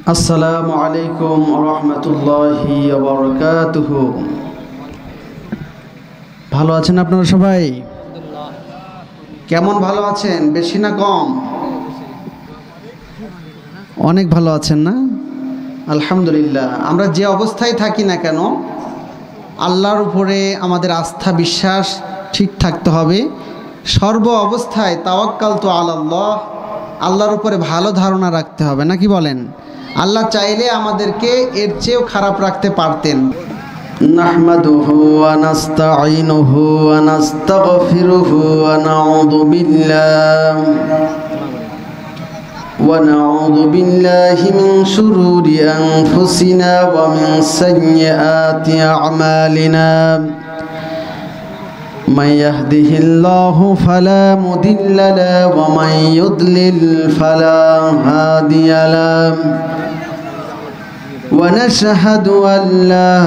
আসসালামু আলাইকুম রহমতুল্লাহি ওয়া বারাকাতুহু। ভালো আছেন আপনারা সবাই? কেমন ভালো আছেন? বেশি না কম? অনেক ভালো আছেন না? আলহামদুলিল্লাহ। আমরা যে অবস্থায় থাকি না কেন, আল্লাহর উপরে আমাদের আস্থা বিশ্বাস ঠিক থাকতে হবে। সর্ব অবস্থায় তাওয়াক্কালতু আলাল্লাহ, আল্লাহর উপরে ভালো ধারণা রাখতে হবে, নাকি বলেন? আল্লাহ চাইলে আমাদেরকে এর চেয়েও খারাপ রাখতে পারতেন। নাহমাদুহু ওয়া নাস্তাঈনুহু ওয়া নাস্তাগফিরুহু ওয়া নাউযু বিল্লাহি মিন শুরুরি আনফুসিনা ওয়া মিন সাইয়্যাতি আ'মালিনা। من يهده الله فلا مضل له ومن يضلل فلا هادي له ونشهد أن لا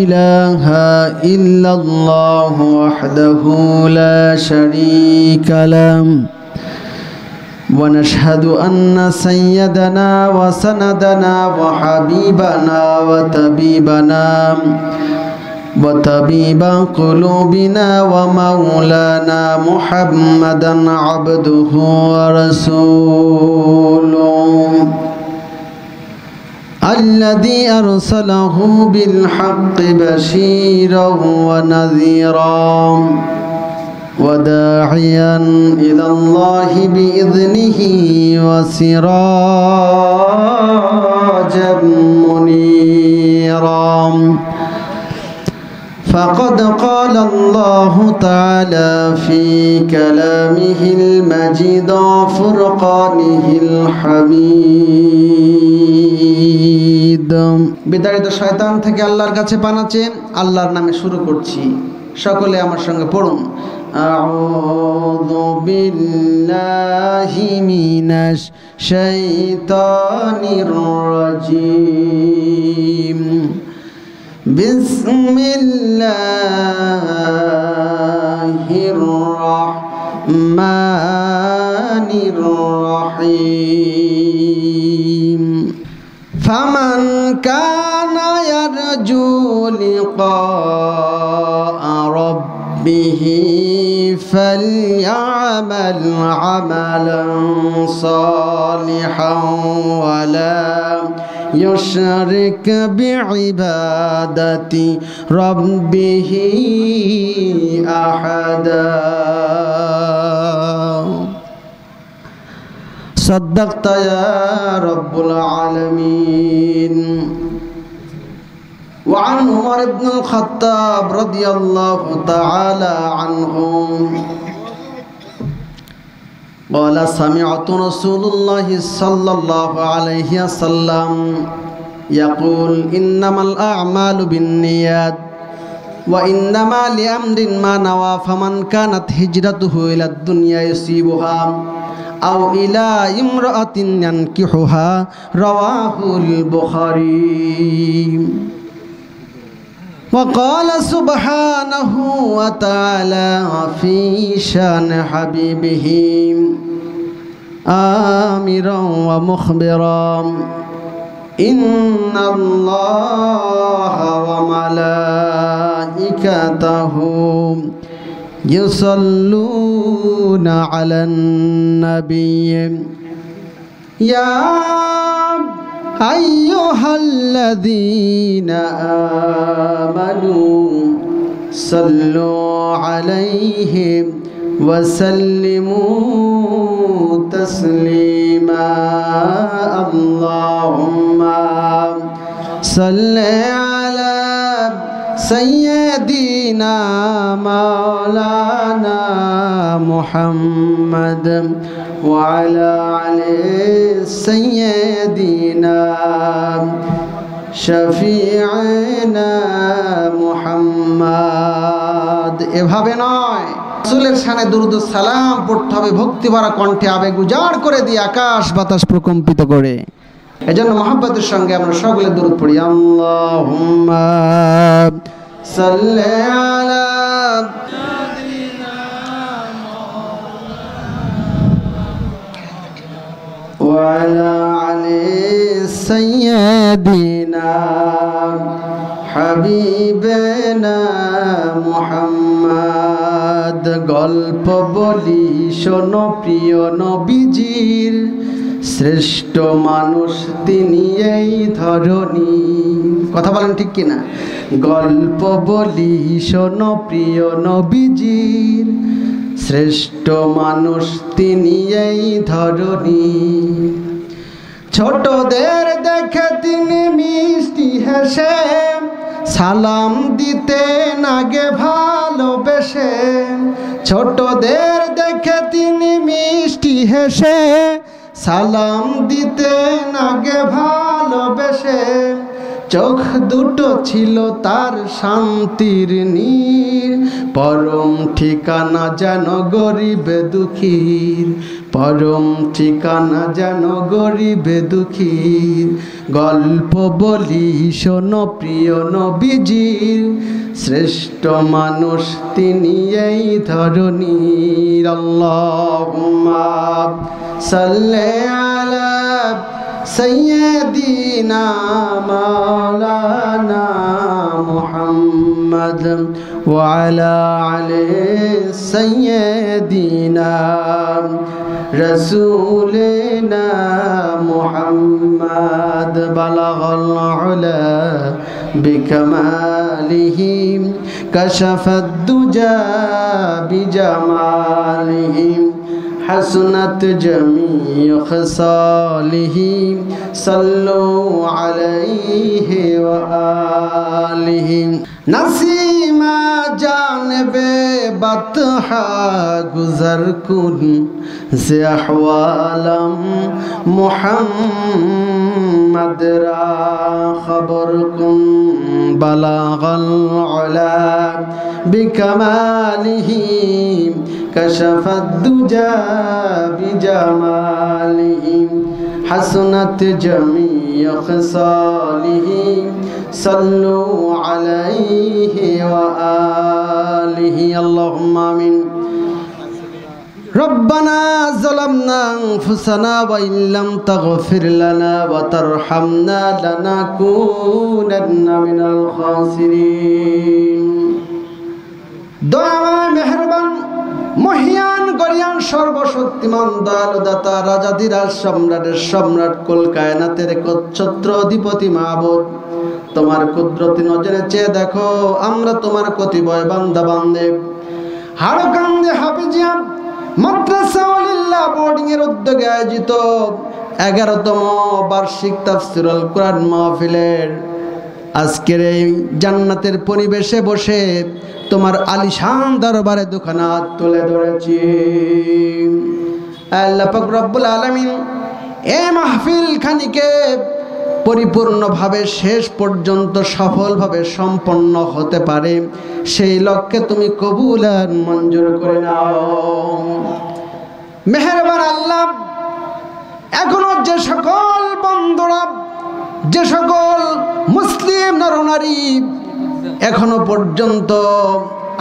إله إلا الله وحده لا شريك له ونشهد أن سيدنا وسندنا وحبيبنا وطبيب قلوبنا ومولانا محمدا عبده ورسوله الذي أرسله بالحق بشيرا ونذيرا وداعيا إلى الله بإذنه وسراجا منيرا. فقد قال الله تعالى في كلامه المجيد وفرقانه الحميد. বিতাড়িত শয়তান থেকে আল্লাহর কাছে পানা চেয়ে আল্লাহর নামে শুরু করছি। সকলে আমার সঙ্গে পড়ুন। আউযু বিল্লাহি মিনাশ শাইতানির রাজিম। بسم الله الرحمن الرحيم. فمن كان يرجو لقاء ربه فليعمل عملا صالحا ولا يشرك بعبادة ربه أحدا. صدقت يا رب العالمين. وعن عمر بن الخطاب رضي الله تعالى عنه قال سمعت رسول الله صلى الله عليه وسلم يقول إنما الأعمال بالنيات وإنما لأمر ما نوى فمن كانت هجرته إلى الدنيا يصيبها أو إلى امرأة ينكحها. رواه البخاري. وقال سبحانه وتعالى في شان حبيبه آمرا ومخبرا إن الله وملائكته يصلون على النبي يا أيها الذين آمنوا صلوا عليه وسلموا تسليما. اللهم صل على سيدنا مولانا محمد وعلى آله سيدنا শফিউনা মুহাম্মদ। এভাবে নয়, রাসূলের শানে দুরূদ ও সালাম পড়তে হবে ভক্তি ভরা কণ্ঠে, আবেগ উজাড় করে দিয়ে আকাশ বাতাস প্রকম্পিত করে। এজন্য মহব্বতের সঙ্গে আমরা সকলে দুরূদ পড়ি। আল্লাহুম্মা সাল্লি আলা وعلى علي سيدنا হাবিবেনা মুহাম্মদ। গল্প বলি শোনো প্রিয় নবীজির, শ্রেষ্ঠ মানুষ তিনি এই ধরনী। কথা বলেন ঠিক কিনা? গল্প বলি শোনো প্রিয় নবীজির, শ্রেষ্ঠ মানুষ তিনি এই ধরনী। ছোটদের দেখে তিনি মিষ্টি হেসে সালাম দিতেন আগে ভালোবেসে। ছোটদের দেখে তিনি মিষ্টি হেসে সালাম দিতেন আগে ভালোবেসে। চোখ দুটো ছিল তার শান্তির নীর, পরম ঠিকানা যেন গরিব দুঃখীর, পরম ঠিকানা যেন গরিব দুঃখীর। গল্প বলি শোনো প্রিয় নবীজির, শ্রেষ্ঠ মানুষ তিনি এই ধরনীর। আল্লাহুম্মা সাল্লি আলা سيدنا مولانا محمد وعلى علي سيدنا رسولنا محمد بلغ العلا بكماله كشف الدجى بجماله حسنت جميع خصاله صلوا عليه وآله نسیما جانب بطحا گزر کن سے احوالم محمد را خبر کن بلغ العلا بکماله كشف الدجى بجماله حسنت جميع خصاله صلوا عليه وآله اللهم آمين ربنا ظلمنا أنفسنا وإن لم تغفر لنا وترحمنا لنكونن من الخاسرين دعاء مهربان মহিয়ান গরিয়ান সর্বশক্তিমান দয়ালু দাতা রাজাধিরাজ সম্রাটের সম্রাট কুল কায়নাতের একচ্ছত্র অধিপতি মাবুদ, তোমার কুদরতি নজরে চেয়ে দেখো আমরা তোমার কতিপয় বান্দা বান্দেব হাড়কান্দে হাফিজিয়া মাদ্রাসা ওয়ালিল্লাহ বোর্ডিং এর উদ্যোগে আয়োজিত 11তম বার্ষিক তাফসীরুল কুরআন মাহফিলের আজকের এই জান্নাতের পরিবেশে বসে তোমার আলিশান দরবারে দুখানা হাত তুলে ধরেছি। আল্লাহ পাক রব্বুল আলামিন এই মাহফিল খানিকে পরিপূর্ণভাবে শেষ পর্যন্ত সফলভাবে সম্পন্ন হতে পারে সেই লক্ষ্যে তুমি কবুল আর মঞ্জুর করে নাও। মেহেরবান আল্লাহ, এখনো যে সকল বন্ধুরা, যে সকল মুসলিম নরনারী এখনো পর্যন্ত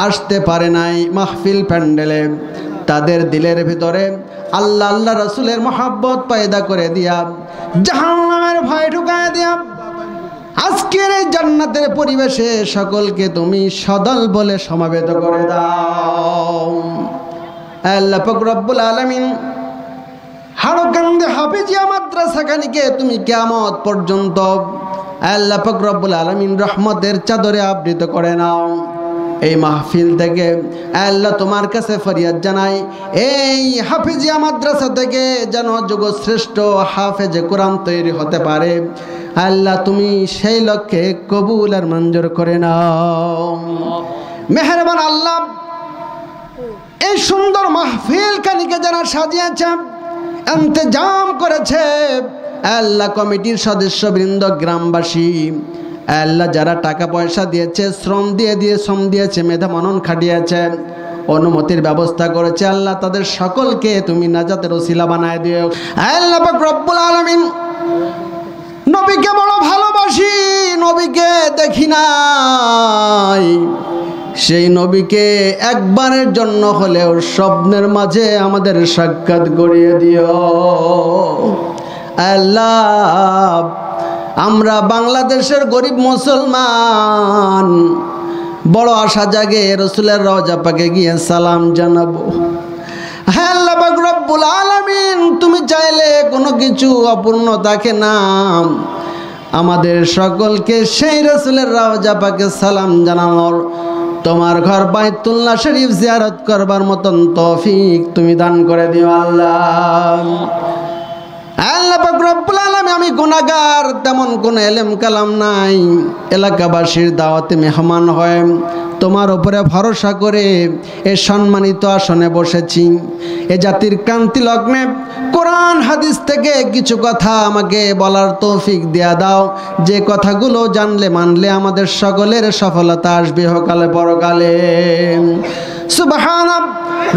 আসতে পারে নাই মাহফিল প্যান্ডেলে, তাদের দিলের ভিতরে আল্লাহ আল্লাহ রাসূলের মহব্বত পয়দা করে দিয়া, জাহান্নামের ভয় ঢুকায় দিয়া আজকের এই জান্নাতের পরিবেশে সকলকে তুমি সদল বলে সমাবেত করে দাও। আল্লাহ পাক রব্বুল আলামিন হাড়কান্দে হাফিজিয়া মাদ্রাসা খানিকে তুমি কিয়ামত পর্যন্ত আল্লাহ পাক রব্বুল আলামিন রহমতের চাদরে আবৃত করে নাও। এই মাহফিল থেকে আল্লাহ তোমার কাছে ফরিয়াদ জানাই, এই হাফিজিয়া মাদ্রাসা থেকে যেন যুগশ্রেষ্ঠ হাফেজে কোরআন তৈরি হতে পারে। আল্লাহ তুমি সেই লক্ষ্যে কবুল আর মঞ্জুর করে নাও। মেহেরবান আল্লাহ, এই সুন্দর মাহফিল খানিকে যারা সাজিয়েছে, ইন্তজাম করেছে, আল্লাহ কমিটির সদস্যবৃন্দ, গ্রামবাসী, আল্লাহ যারা টাকা পয়সা দিয়েছে, শ্রম দিয়েছে, মেধা মনন খাটিয়েছে, অনুমতির ব্যবস্থা করেছে, আল্লাহ তাদের সকলকে তুমি নাজাতের ওসিলা বানায় দিও। আল্লাহ পাক রব্বুল আলামিন, নবীকে বড় ভালোবাসি, নবীকে দেখি নাই, সেই নবীকে একবারের জন্য হলেও স্বপ্নের মাঝে আমাদের সাক্ষাৎ করিয়ে দিও। আল্লাহ আমরা বাংলাদেশের গরিব মুসলমান বড় আশা জাগে রসুলের রওজা পাকে গিয়ে সালাম জানাবো। হ্যাঁ আল্লাহ পাক রব্বুল আলামিন, তুমি চাইলে কোনো কিছু অপূর্ণ থাকে না। আমাদের সকলকে সেই রসুলের রওজা পাকে সালাম জানানোর, তোমার ঘর বাইতুল্লাহ শরীফ জিয়ারত করবার মতন তৌফিক তুমি দান করে দিও আল্লাহ। আল্লাহ পাক রব্বুল আলামিন, আমি গুনাহগার, তেমন কোনো ইলম কালাম নাই, এলাকাবাসীর দাওয়াতে মেহমান হয় তোমার উপরে ভরসা করে এ সম্মানিত আসনে বসেছি। এ জাতির ক্রান্তি লগ্নে কোরআন হাদিস থেকে কিছু কথা আমাকে বলার তৌফিক দেয়া দাও, যে কথাগুলো জানলে মানলে আমাদের সকলের সফলতা আসবে ইহকালে পরকালে। সুবহানা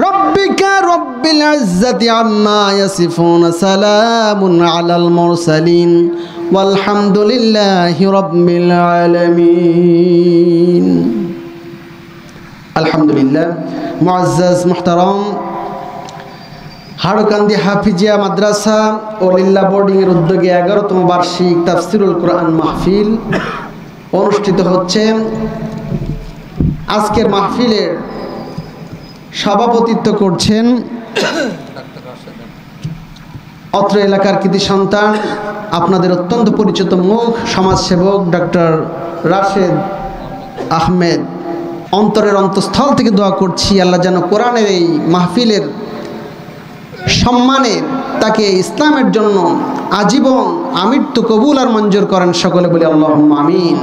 রব্বিকা রব্বিল ইজ্জাতি আম্মা ইয়াসিফুন, সালামুন আলাল মুরসালিন, ওয়ালহামদুলিল্লাহি রাব্বিল আলামিন। আলহামদুলিল্লাহ। মুআজ্জাজ মুহতারাম, হাড়কান্দি হাফিজিয়া মাদ্রাসা ও লিল্লা বোর্ডিংয়ের উদ্যোগে 11তম বার্ষিক তাফসিরুল কোরআন মাহফিল অনুষ্ঠিত হচ্ছে। আজকের মাহফিলের সভাপতিত্ব করছেন অত্র এলাকার কৃতি সন্তান, আপনাদের অত্যন্ত পরিচিত মুখ, সমাজসেবক ডক্টর রাশেদ আহমেদ। অন্তরের অন্তঃস্থল থেকে দোয়া করছি আল্লাহ যেন কোরআনের এই মাহফিলের সম্মানে তাকে ইসলামের জন্য আজীবন আমৃত্যু কবুল আর মঞ্জুর করেন, সকলে বলি আল্লাহুম্মা আমিন।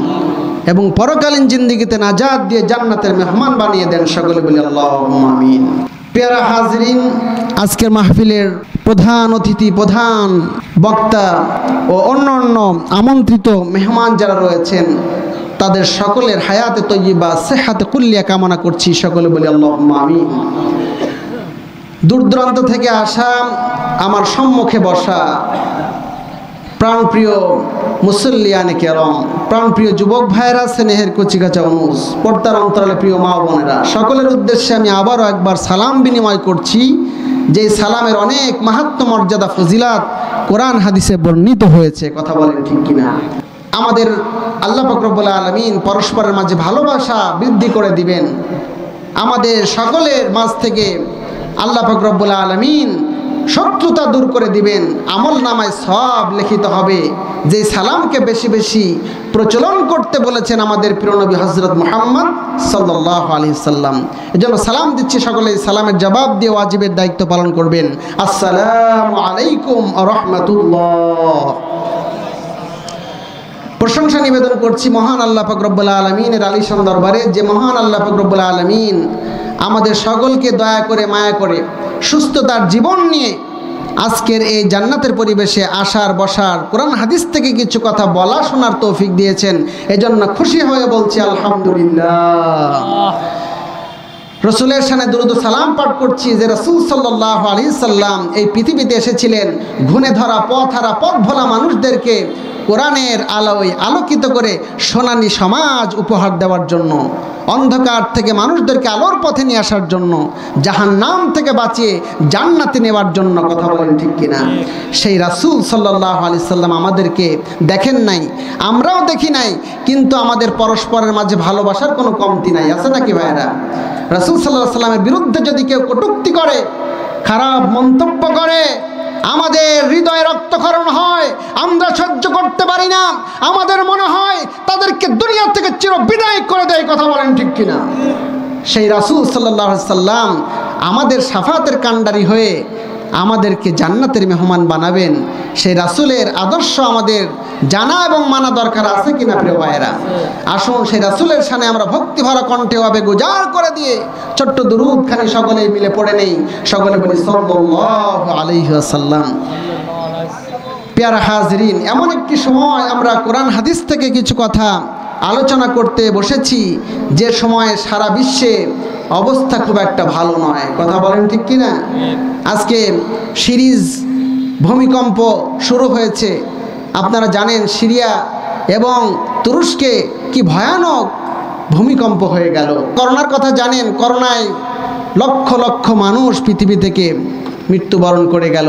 এবং পরকালীন জিন্দেগিতে নাজাত দিয়ে জান্নাতের মেহমান বানিয়ে দেন, সকলে বলি আল্লাহুম্মা আমিন। প্যারা হাজরিন, আজকের মাহফিলের প্রধান অতিথি, প্রধান বক্তা ও অন্য আমন্ত্রিত মেহমান যারা রয়েছেন তাদের সকলের হায়াতে তৈয়বা সেহাতে কুল্লিয়া কামনা করছি, সকলে বলি আল্লাহুম্মা আমিন। দূর দূরান্ত থেকে আসা, আমার সম্মুখে বসা প্রাণপ্রিয় মুসল্লিয়ানে কেরাম, প্রাণপ্রিয় যুবক ভাইয়েরা, স্নেহের কচিকাচা অনুষ, পর্দার অন্তরালে প্রিয় মা বোনেরা, সকলের উদ্দেশ্যে আমি আবারও একবার সালাম বিনিময় করছি, যে সালামের অনেক মাহাত্ম্য মর্যাদা ফজিলাত কোরআন হাদিসে বর্ণিত হয়েছে। কথা বলেন ঠিক কিনা? আমাদের আল্লাহ পাক রব্বুল আলামিন পরস্পরের মাঝে ভালোবাসা বৃদ্ধি করে দিবেন। আমাদের সকলের মাঝ থেকে আল্লাহ পাক রব্বুল আলামিন শত্রুতা দূর করে দিবেন, আমল নামায় সওয়াব লিখিত হবে। যে সালামকে বেশি বেশি প্রচলন করতে বলেছেন আমাদের প্রিয় নবী হযরত মুহাম্মদ সাল্লাল্লাহু আলাইহি সাল্লাম। এজন্য সালাম দিচ্ছি, সকলে সালামের জবাব দিয়ে ওয়াজিবের দায়িত্ব পালন করবেন। আসসালামু আলাইকুম ওয়া রাহমাতুল্লাহ। প্রশংসা নিবেদন করছি মহান আল্লাহ পাক রব্বুল আলামিনের আলিশান দরবারে, যে মহান আল্লাহ পাক রব্বুল আলামিন আমাদের সকলকে দয়া করে মায়া করে সুস্থতার জীবন নিয়ে আজকের এই জান্নাতের পরিবেশে আসার বসার, কোরআন হাদিস থেকে কিছু কথা বলা শোনার তৌফিক দিয়েছেন। এজন্য খুশি হয়ে বলছি আলহামদুলিল্লাহ। রসুলের শানে দুরূদ ও সালাম পাঠ করছি, যে রাসূল সাল্লাল্লাহু আলাইহি সাল্লাম এই পৃথিবীতে এসেছিলেন ঘুণে ধরা পথহারা পথ ভোলা মানুষদেরকে কোরআনের আলোয় আলোকিত করে সোনালী সমাজ উপহার দেওয়ার জন্য, অন্ধকার থেকে মানুষদেরকে আলোর পথে নিয়ে আসার জন্য, জাহান্নাম থেকে বাঁচিয়ে জান্নাতে নেওয়ার জন্য। কথা বলেন ঠিক কিনা? সেই রাসূল সাল্লাল্লাহু আলাইহি সাল্লাম আমাদেরকে দেখেন নাই, আমরাও দেখি নাই, কিন্তু আমাদের পরস্পরের মাঝে ভালোবাসার কোনো কমতি নাই। আছে নাকি ভাইরা? রাসূল সাল্লাল্লাহু আলাইহি সাল্লামের বিরুদ্ধে যদি কেউ কটূক্তি করে, খারাপ মন্তব্য করে, আমাদের হৃদয়ে রক্তক্ষরণ হয়, আমরা সহ্য করতে পারি না, আমাদের মনে হয় তাদেরকে দুনিয়া থেকে চির বিদায় করে দেয়। কথা বলেন ঠিক কিনা? সেই রাসূল সাল্লাল্লাহু আলাইহি সাল্লাম আমাদের শাফাতের কাণ্ডারি হয়ে আমাদেরকে জান্নাতের মেহমান বানাবেন। সেই রাসূলের আদর্শ আমাদের জানা এবং মানা দরকার। আছে কিনা প্রিয় ভাইয়েরা? আসুন সেই রাসূলের শানে আমরা ভক্তি ভরা কণ্ঠে আবেগ উজাড় করে দিয়ে ছোট্ট দুরূদ খানি সকলে মিলে পড়ে নেই। সকলে বলি সাল্লাল্লাহু আলাইহি ওয়াসাল্লাম। প্যারা হাজরিন, এমন একটি সময় আমরা কোরআন হাদিস থেকে কিছু কথা আলোচনা করতে বসেছি, যে সময়ে সারা বিশ্বে অবস্থা খুব একটা ভালো নয়। কথা বলেন ঠিক কিনা? আজকে সিরিজ ভূমিকম্প শুরু হয়েছে। আপনারা জানেন সিরিয়া এবং তুরস্কে কি ভয়ানক ভূমিকম্প হয়ে গেল। করোনার কথা জানেন, করোনায় লক্ষ লক্ষ মানুষ পৃথিবী থেকে মৃত্যুবরণ করে গেল।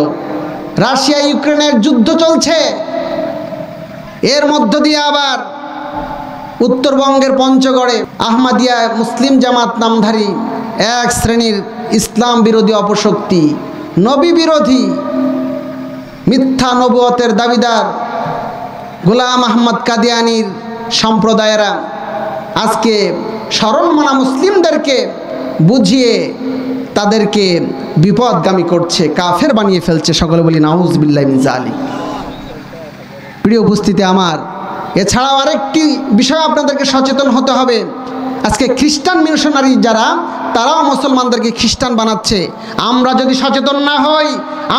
রাশিয়া ইউক্রেনের যুদ্ধ চলছে, এর মধ্য দিয়ে আবার উত্তরবঙ্গের পঞ্চগড়ে আহমদিয়া মুসলিম জামাত নামধারী এক শ্রেণীর ইসলাম বিরোধী অপশক্তি, নবী বিরোধী, মিথ্যা নবুয়তের দাবিদার গোলাম আহমদ কাদিয়ানির সম্প্রদায়েরা আজকে সরলমনা মুসলিমদেরকে বুঝিয়ে তাদেরকে বিপদগামী করছে, কাফের বানিয়ে ফেলছে। সকলে বলি নাউজুবিল্লাহি মিন যালিক। প্রিয় উপস্থিতি আমার, এছাড়াও আরেকটি বিষয় আপনাদেরকে সচেতন হতে হবে। আজকে খ্রিস্টান মিশনারি যারা, তারাও মুসলমানদেরকে খ্রিস্টান বানাচ্ছে। আমরা যদি সচেতন না হই,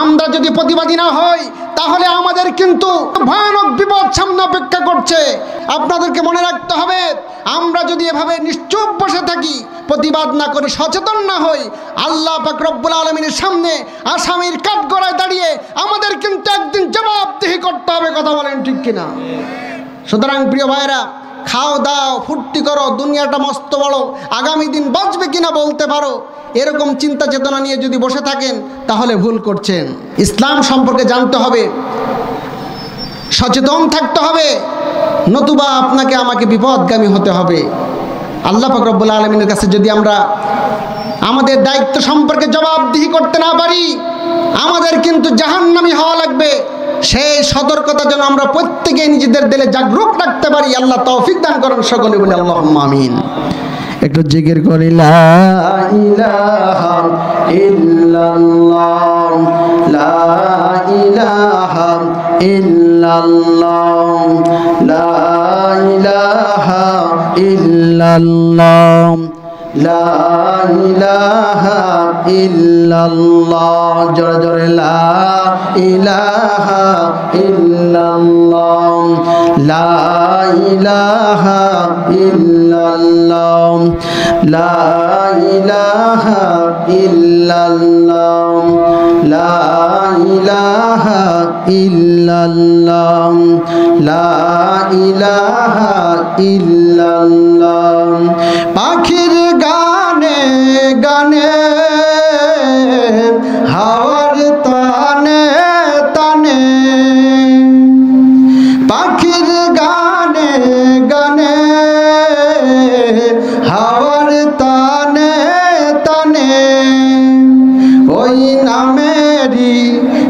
আমরা যদি প্রতিবাদী না হই, তাহলে আমাদের কিন্তু ভয়ানক বিপদ সামনে অপেক্ষা করছে। আপনাদেরকে মনে রাখতে হবে, আমরা যদি এভাবে নিশ্চুপ বসে থাকি, প্রতিবাদ না করি, সচেতন না হই, আল্লাহ পাক রব্বুল আলামিনের সামনে আসামির কাঠগড়ায় দাঁড়িয়ে আমাদের কিন্তু একদিন জবাবদিহি করতে হবে। কথা বলেন ঠিক কিনা? সুতরাং প্রিয় ভাইরা, খাও দাও ফুর্তি করো, দুনিয়াটা মস্ত বড়, আগামী দিন বাঁচবে কিনা বলতে পারো, এরকম চিন্তা চেতনা নিয়ে যদি বসে থাকেন তাহলে ভুল করছেন। ইসলাম সম্পর্কে জানতে হবে, সচেতন থাকতে হবে, নতুবা আপনাকে আমাকে বিপদগামী হতে হবে। আল্লাহ পাক রব্বুল আলামিনের কাছে যদি আমরা আমাদের দায়িত্ব সম্পর্কে জবাবদিহি করতে না পারি, আমাদের কিন্তু জাহান্নামী হওয়া লাগবে। সেই সতর্কতা যেন আমরা প্রত্যেকেই নিজেদের দিলে জাগরুক রাখতে পারি। আল্লাহ তৌফিক দান করেন। সকলে বলি আল্লাহুম্মা আমিন। একটু জিকির করি, লা ইলাহা ইল্লাল্লাহ, লা ইলাহা ইল্লাল্লাহ, লা ইলাহা ইল্লাল্লাহ, লা ইলাহা ইল্লাল্লাহ। জোরে জোরে লা ইলাহা ইল্লাল্লাহ, লা ইলাহা ইল্লাল্লাহ, লা ইলাহা ইল্লাল্লাহ, লা ইলাহা ইল্লাল্লাহ, লা ইলাহা ইল্লাল্লাহ। পাখির গানে গানে, হাওয়ার তানে তানে, পাখির গানে গানে, হাওয়ার তানে তানে, ওই নামেরই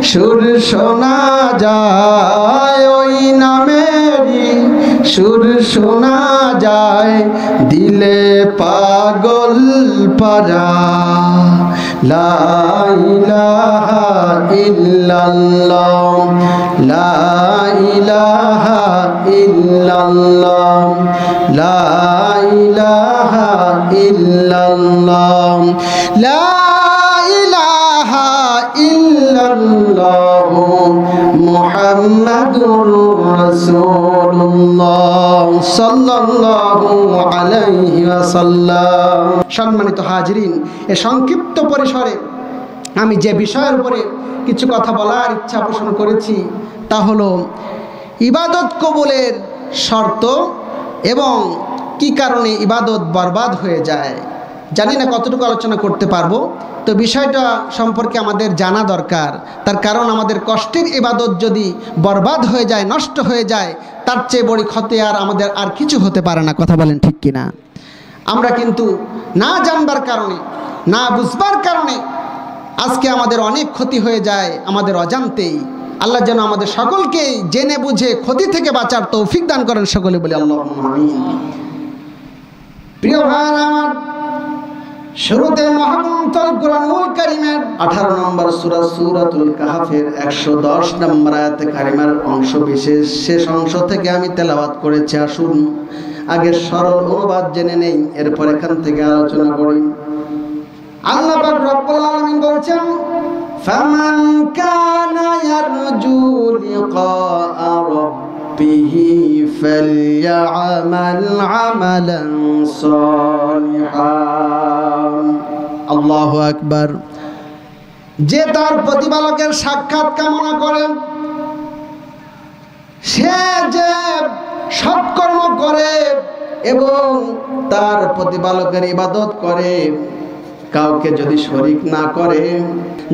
সুর শোনা যায়, ওই নামেরই সুর শোনা যায়, দিলে পাগল পারা। লা ইলাহা ইল্লাল্লাহ, লা ইলাহা ইল্লাল্লাহ, লা ইলাহা ইল্লাল্লাহ, লা ইলাহা ইল্লাল্লাহ, মুহাম্মাদুর রাসূলুল্লাহ সাল্লাল্লাহু আলাইহি ওয়াসাল্লাম। সম্মানিত হাজিরিন, এ সংক্ষিপ্ত পরিসরে আমি যে বিষয়ের উপরে কিছু কথা বলার ইচ্ছা পোষণ করেছি তা হলো ইবাদত কবুলের শর্ত এবং কি কারণে ইবাদত বরবাদ হয়ে যায়। জানি না কতটুকু আলোচনা করতে পারবো, তো বিষয়টা সম্পর্কে আমাদের জানা দরকার। তার কারণ আমাদের কষ্টের ইবাদত যদি বরবাদ হয়ে যায়, নষ্ট হয়ে যায়, তার চেয়ে বড় ক্ষতি আর আমাদের আর কিছু হতে পারে না। কথা বলেন ঠিক কিনা? আমরা কিন্তু না জানবার কারণে, না বুঝবার কারণে আজকে আমাদের অনেক ক্ষতি হয়ে যায় আমাদের অজান্তেই। আল্লাহ যেন আমাদের সকলকে জেনে বুঝে ক্ষতি থেকে বাঁচার তৌফিক দান করেন। সকলে বলি আল্লাহুম্মা আমিন। প্রিয় ভাইরা আমার, শুরুতে মহাগ্রন্থ কুরআনুল কারীমের 18 নম্বর সূরা সূরাতুল কাহফের 110 নম্বর আয়াতে কারিমার অংশ বিশেষ, শেষ অংশ থেকে আমি তেলাওয়াত করেছি। আসুন আগে সরল অনুবাদ জেনে নেই, এরপর এখান থেকে আলোচনা করি। আল্লাহ পাক রব্বুল আলামিন বলেছেন, ফামান কানা ইয়ারজু লিকা রাব্বিহি ফালইআমাল আমালান সালিহান। আল্লাহু আকবার। যে তার প্রতিপালকের সাক্ষাৎ কামনা করেন, সে যে সৎকর্ম করে এবং তার প্রতিপালকের ইবাদত করে, কাউকে যদি শরীক না করে,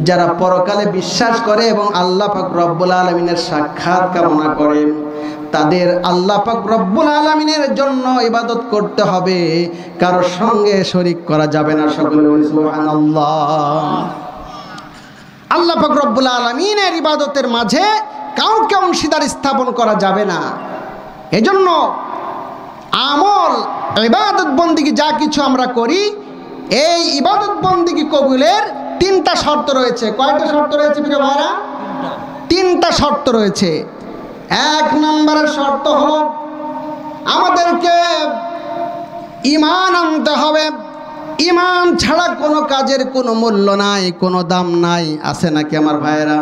যারা পরকালে বিশ্বাস করে এবং আল্লাহ পাক রব্বুল আলামিনের সাক্ষাৎ কামনা করে, তাদের আল্লাহ পাক রব্বুল আলামিনের জন্য ইবাদত করতে হবে, কারোর সঙ্গে শরীক করা যাবে না। সকলে বলি সুবহানাল্লাহ। আল্লাহ পাক রব্বুল আলামিনের ইবাদতের মাঝে কাউকে অংশীদার স্থাপন করা যাবে না। এজন্য আমল, ইবাদত বন্দিগি যা কিছু আমরা করি, এই ইবাদত বন্দিগি কবুলের তিনটা শর্ত রয়েছে। কয়টা শর্ত রয়েছে প্রিয় ভাইরা? তিনটা শর্ত রয়েছে। এক নম্বরের শর্ত হলো আমাদেরকে ঈমান আনতে হবে। ঈমান ছাড়া কোনো কাজের কোনো মূল্য নাই, কোনো দাম নাই। আছে নাকি আমার ভাইয়েরা?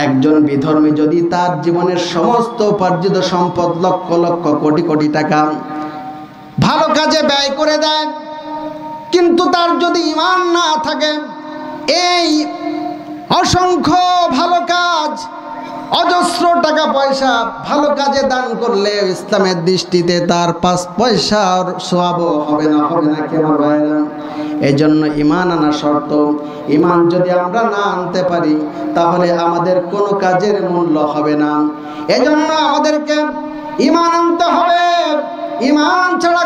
একজন বিধর্মী যদি তার জীবনের সমস্ত উপার্জিত সম্পদ, লক্ষ লক্ষ কোটি কোটি টাকা ভালো কাজে ব্যয় করে দেয়, কিন্তু তার যদি ঈমান না থাকে, এই অসংখ্য ভালো কাজ, অজস্র টাকা পয়সা ভালো কাজে দান করলে ইসলামের দৃষ্টিতে তার 5 পয়সার সওয়াবও হবে না। হবে না কি আমার ভাইরা? এই জন্য ঈমান আনা শর্ত। ঈমান যদি আমরা না আনতে পারি, তাহলে আমাদের কোনো কাজের মূল্য হবে না। এই জন্য আমাদেরকে ঈমান আনতে হবে। ঈমান ছাড়া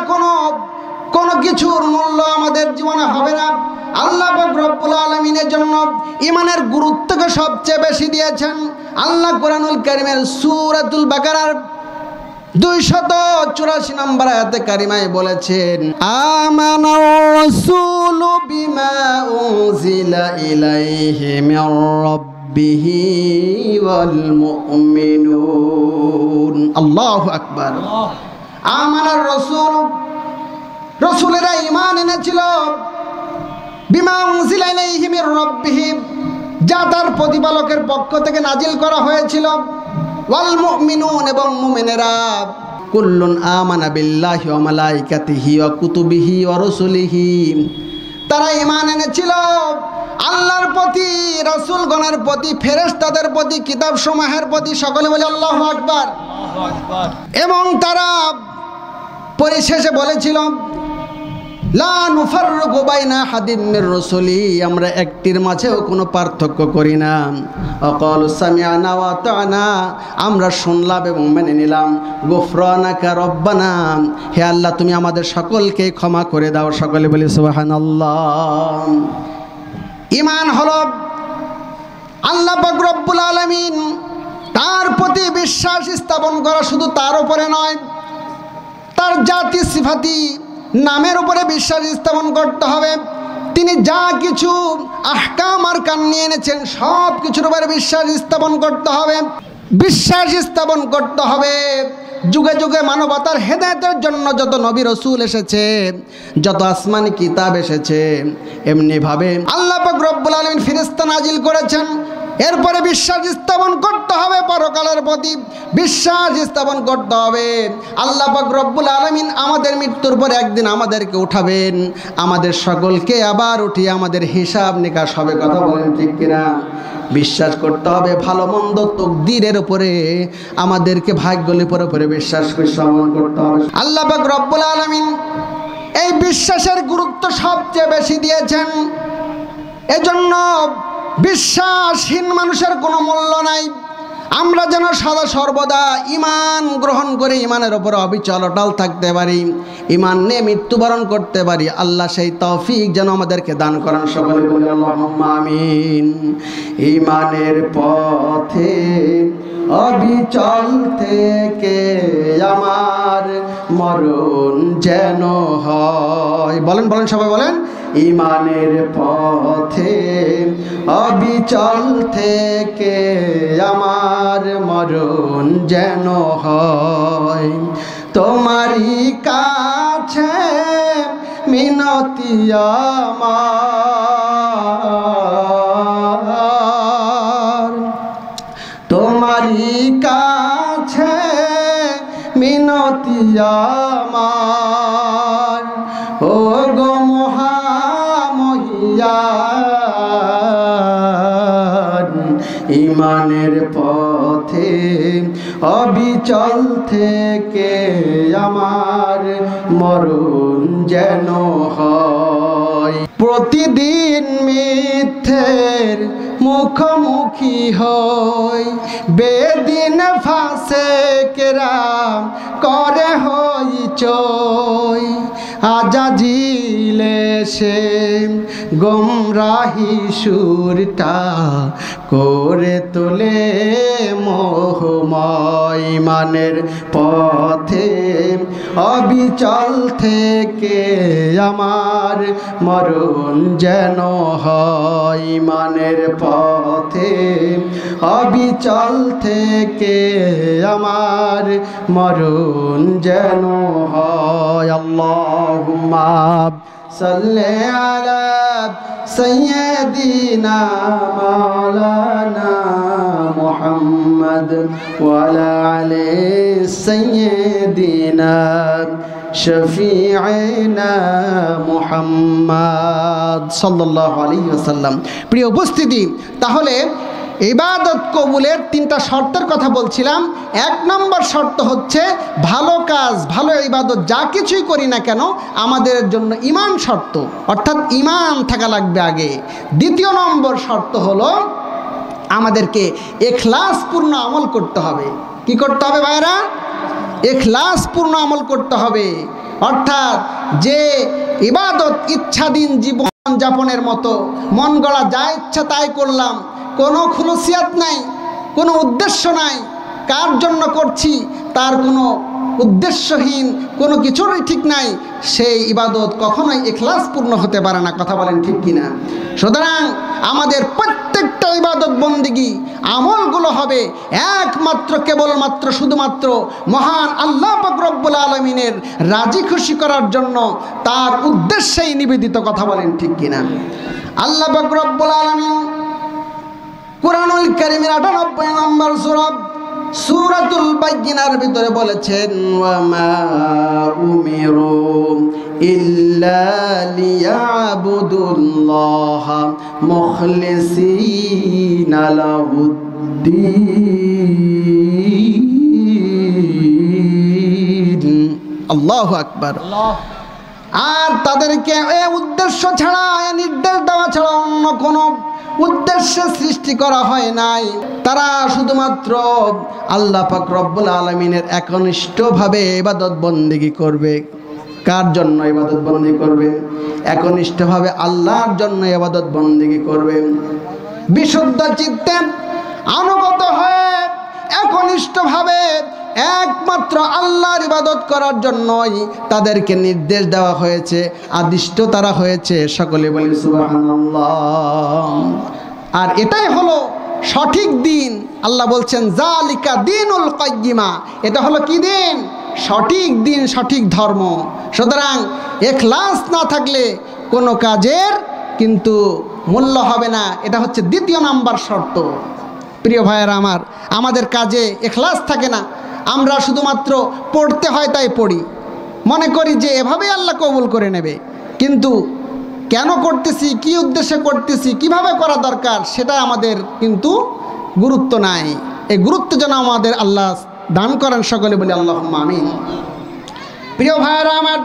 কোনো কিছুর মূল্য আমাদের জীবনে হবে না। আল্লাহ পাক রব্বুল আলামিনের জন্য ঈমানের গুরুত্বকে সবচেয়ে বেশি দিয়েছেন। আল্লাহ কোরআনুল কারীমের সূরাতুল বাকারার 284 নম্বর আয়াতে কারিমায় বলেছেন, আমানার রাসূলু বিমা উনজিলা ইলাইহি মির রাব্বিহি ওয়াল মুমিনুন। আল্লাহু আকবার। আমানার রাসূল, রাসূলেরা ঈমান এনেছিল বিমা উনজিলা ইলাইহি মির রাব্বিহি, যা তার প্রতিপালকের পক্ষ থেকে নাজিল করা হয়েছিল। ওয়াল মুমিনুন, এবং মুমিনেরা, কুল্লুন আমানা বিল্লাহি ওয়া মালাইকাতিহি ওয়া কুতুবিহি ওয়া রাসূলিহি, তারা ঈমান এনেছিল আল্লাহর প্রতি, রাসূলগণের প্রতি, ফেরেশতাদের প্রতি, কিতাবসমূহের প্রতি। সকলে বলে আল্লাহু আকবার। এবং তারা পরিশেষে বলেছিল, লা নুফাররিকু বাইনা আহাদিম মির রাসূলি, আমরা একটির মাঝেও কোনো পার্থক্য করি না। ওয়াকালু সামি'না ওয়া আতা'না, আমরা শুনলাম এবং মেনে নিলাম। গুফরানাকা রব্বানা, হে আল্লাহ তুমি আমাদের সকলকে ক্ষমা করে দাও। সকলে বলি সুবহানাল্লাহ। ঈমান হলো আল্লাহ পাক রব্বুল আলামিন, তার প্রতি বিশ্বাস স্থাপন করা, শুধু তার উপরে নয়, তার জাতি সিফাতি নামের উপরে বিশ্বাস স্থাপন করতে হবে। তিনি যা কিছু আহকাম আর কান নিয়ে এনেছেন, সব কিছুর উপরে বিশ্বাস স্থাপন করতে হবে। বিশ্বাস স্থাপন করতে হবে যুগে যুগে মানবতার হেদায়েতের জন্য যত নবী রাসূল এসেছে, যত আসমানি কিতাব এসেছে, এমনিভাবে আল্লাহ পাক রব্বুল আলামিন ফেরেশতা নাজিল করেছেন। এরপরে বিশ্বাস স্থাপন করতে হবে পরকালের প্রতি, বিশ্বাস স্থাপন করতে হবে আল্লাহ পাক রব্বুল আলামিন আমাদের মৃত্যুর পরে একদিন আমাদেরকে উঠাবেন, আমাদের সকলকে আবার উঠিয়ে আমাদের হিসাব নিকাশ হবে। কথা বলেন ঠিক কিনা? বিশ্বাস করতে হবে ভালো মন্দ তকদিরের উপরে, আমাদেরকে ভাগ্যলিপির উপরে বিশ্বাস স্থাপন করতে হবে। আল্লাহ পাক রব্বুল আলামিন এই বিশ্বাসের গুরুত্ব সবচেয়ে বেশি দিয়েছেন। এজন্য বিশ্বাসহীন মানুষের কোনো মূল্য নাই। আমরা যেন সদা সর্বদা ঈমান গ্রহণ করে ঈমানের উপর অবিচল অটল থাকতে পারি, ঈমান নিয়ে মৃত্যুবরণ করতে পারি। আল্লাহ সেই তৌফিক যেন আমাদেরকে দান করেন। সকলে বলি আল্লাহুম্মা আমিন। ঈমানের পথে অবিচল থেকে আমার মরণ যেন হয়। বলেন বলেন সবাই বলেন, ঈমানের পথে অবিচল থেকে আমার মরণ যেন হয়। তোমারই কাছে মিনতি আমার, তোমারই কাছে মিনতি আমার, ও গো মহামহিয়ান। ঈমানের পথে অবিচল থেকে আমার মরণ যেন হয়। প্রতিদিন মিথ্যের মুখোমুখি হই, বেদিন ফাসেকরা করে হইচই, আজাজিলে সে গোমরাহি সুরটা করে তোলে মোহময়। ইমানের পথে অবিচল থেকে আমার মরণ যেন হয়, ইমানের পথে অবিচল থেকে আমার মরণ যেন হয়। আল্লাহুম্মা সাল্লি আলা সাইয়্যিদিনা মাওলানা মুহাম্মদ ওয়া আলা আলি সাইয়্যিদিনা শফিঈনা মুহাম্মদ সাল্লাল্লাহু আলাইহি ওয়াসাল্লাম। প্রিয় উপস্থিতি, তাহলে ইবাদত কবুলের তিনটা শর্তের কথা বলছিলাম। এক নম্বর শর্ত হচ্ছে ভালো কাজ, ভালো ইবাদত যা কিছুই করি না কেন আমাদের জন্য ঈমান শর্ত, অর্থাৎ ঈমান থাকা লাগবে আগে। দ্বিতীয় নম্বর শর্ত হলো আমাদেরকে ইখলাসপূর্ণ আমল করতে হবে। কি করতে হবে ভাইরা? ইখলাসপূর্ণ আমল করতে হবে। অর্থাৎ যে ইবাদত ইচ্ছাধীন জীবন যাপনের মতো, মন গড়া যা ইচ্ছা তাই করলাম, কোনো খুলুসিয়াত নাই, কোনো উদ্দেশ্য নাই, কার জন্য করছি তার কোনো উদ্দেশ্যহীন কোনো কিছুরই ঠিক নাই, সেই ইবাদত কখনোই ইখলাসপূর্ণ হতে পারে না। কথা বলেন ঠিক কিনা? সুতরাং আমাদের প্রত্যেকটা ইবাদত বন্দিগি আমলগুলো হবে একমাত্র কেবলমাত্র শুধুমাত্র মহান আল্লাহ পাক রব্বুল আলামিনের রাজি খুশি করার জন্য, তার উদ্দেশ্যেই নিবেদিত। কথা বলেন ঠিক কিনা? আল্লাহ পাক রব্বুল আলামিন কুরআনুল কারীমের ৯৮ নম্বর সূরাতুল বাইয়িনার ভিতরে বলেছেন, ওয়া মা উমিরু ইল্লা লিয়াবুদুল্লাহা মুখলিসিনা লাহুদ্দীন। আল্লাহু আকবার। আর তাদেরকে এই উদ্দেশ্য ছাড়া, এই নির্দেশ দেওয়া ছাড়া অন্য কোনো উদ্দেশ্যে সৃষ্টি করা হয় নাই। তারা শুধুমাত্র আল্লাহ পাক রব্বুল আলামিনের একনিষ্ঠভাবে ইবাদত বন্দেগী করবে। কার জন্য ইবাদত বন্দেগী করবে? একনিষ্ঠভাবে আল্লাহর জন্য ইবাদত বন্দেগী করবে। বিশুদ্ধ চিত্তে আনুগত হয়ে একনিষ্ঠভাবে একমাত্র আল্লাহর ইবাদত করার জন্যই তাদেরকে নির্দেশ দেওয়া হয়েছে, আদিষ্ট তারা হয়েছে। সকলে বলি সুবহানাল্লাহ। আর এটাই হলো সঠিক দিন। আল্লাহ বলছেন জালিকা দীনুল কাইয়্যিমা, এটা হলো কি দিন? সঠিক দিন, সঠিক ধর্ম। সুতরাং ইখলাস না থাকলে কোনো কাজের কিন্তু মূল্য হবে না। এটা হচ্ছে দ্বিতীয় নাম্বার শর্ত। প্রিয় ভাইয়েরা আমার, আমাদের কাজে ইখলাস থাকে না। আমরা শুধুমাত্র পড়তে হয় তাই পড়ি, মনে করি যে এভাবেই আল্লাহ কবুল করে নেবে, কিন্তু কেন করতেছি, কি উদ্দেশ্যে করতেছি, কিভাবে করা দরকার সেটা আমাদের কিন্তু গুরুত্ব নাই। এই গুরুত্ব যেন আমাদের আল্লাহ দান করেন। সকলে বলি আল্লাহুম্মা আমিন। প্রিয় ভাইয়েরা আমার,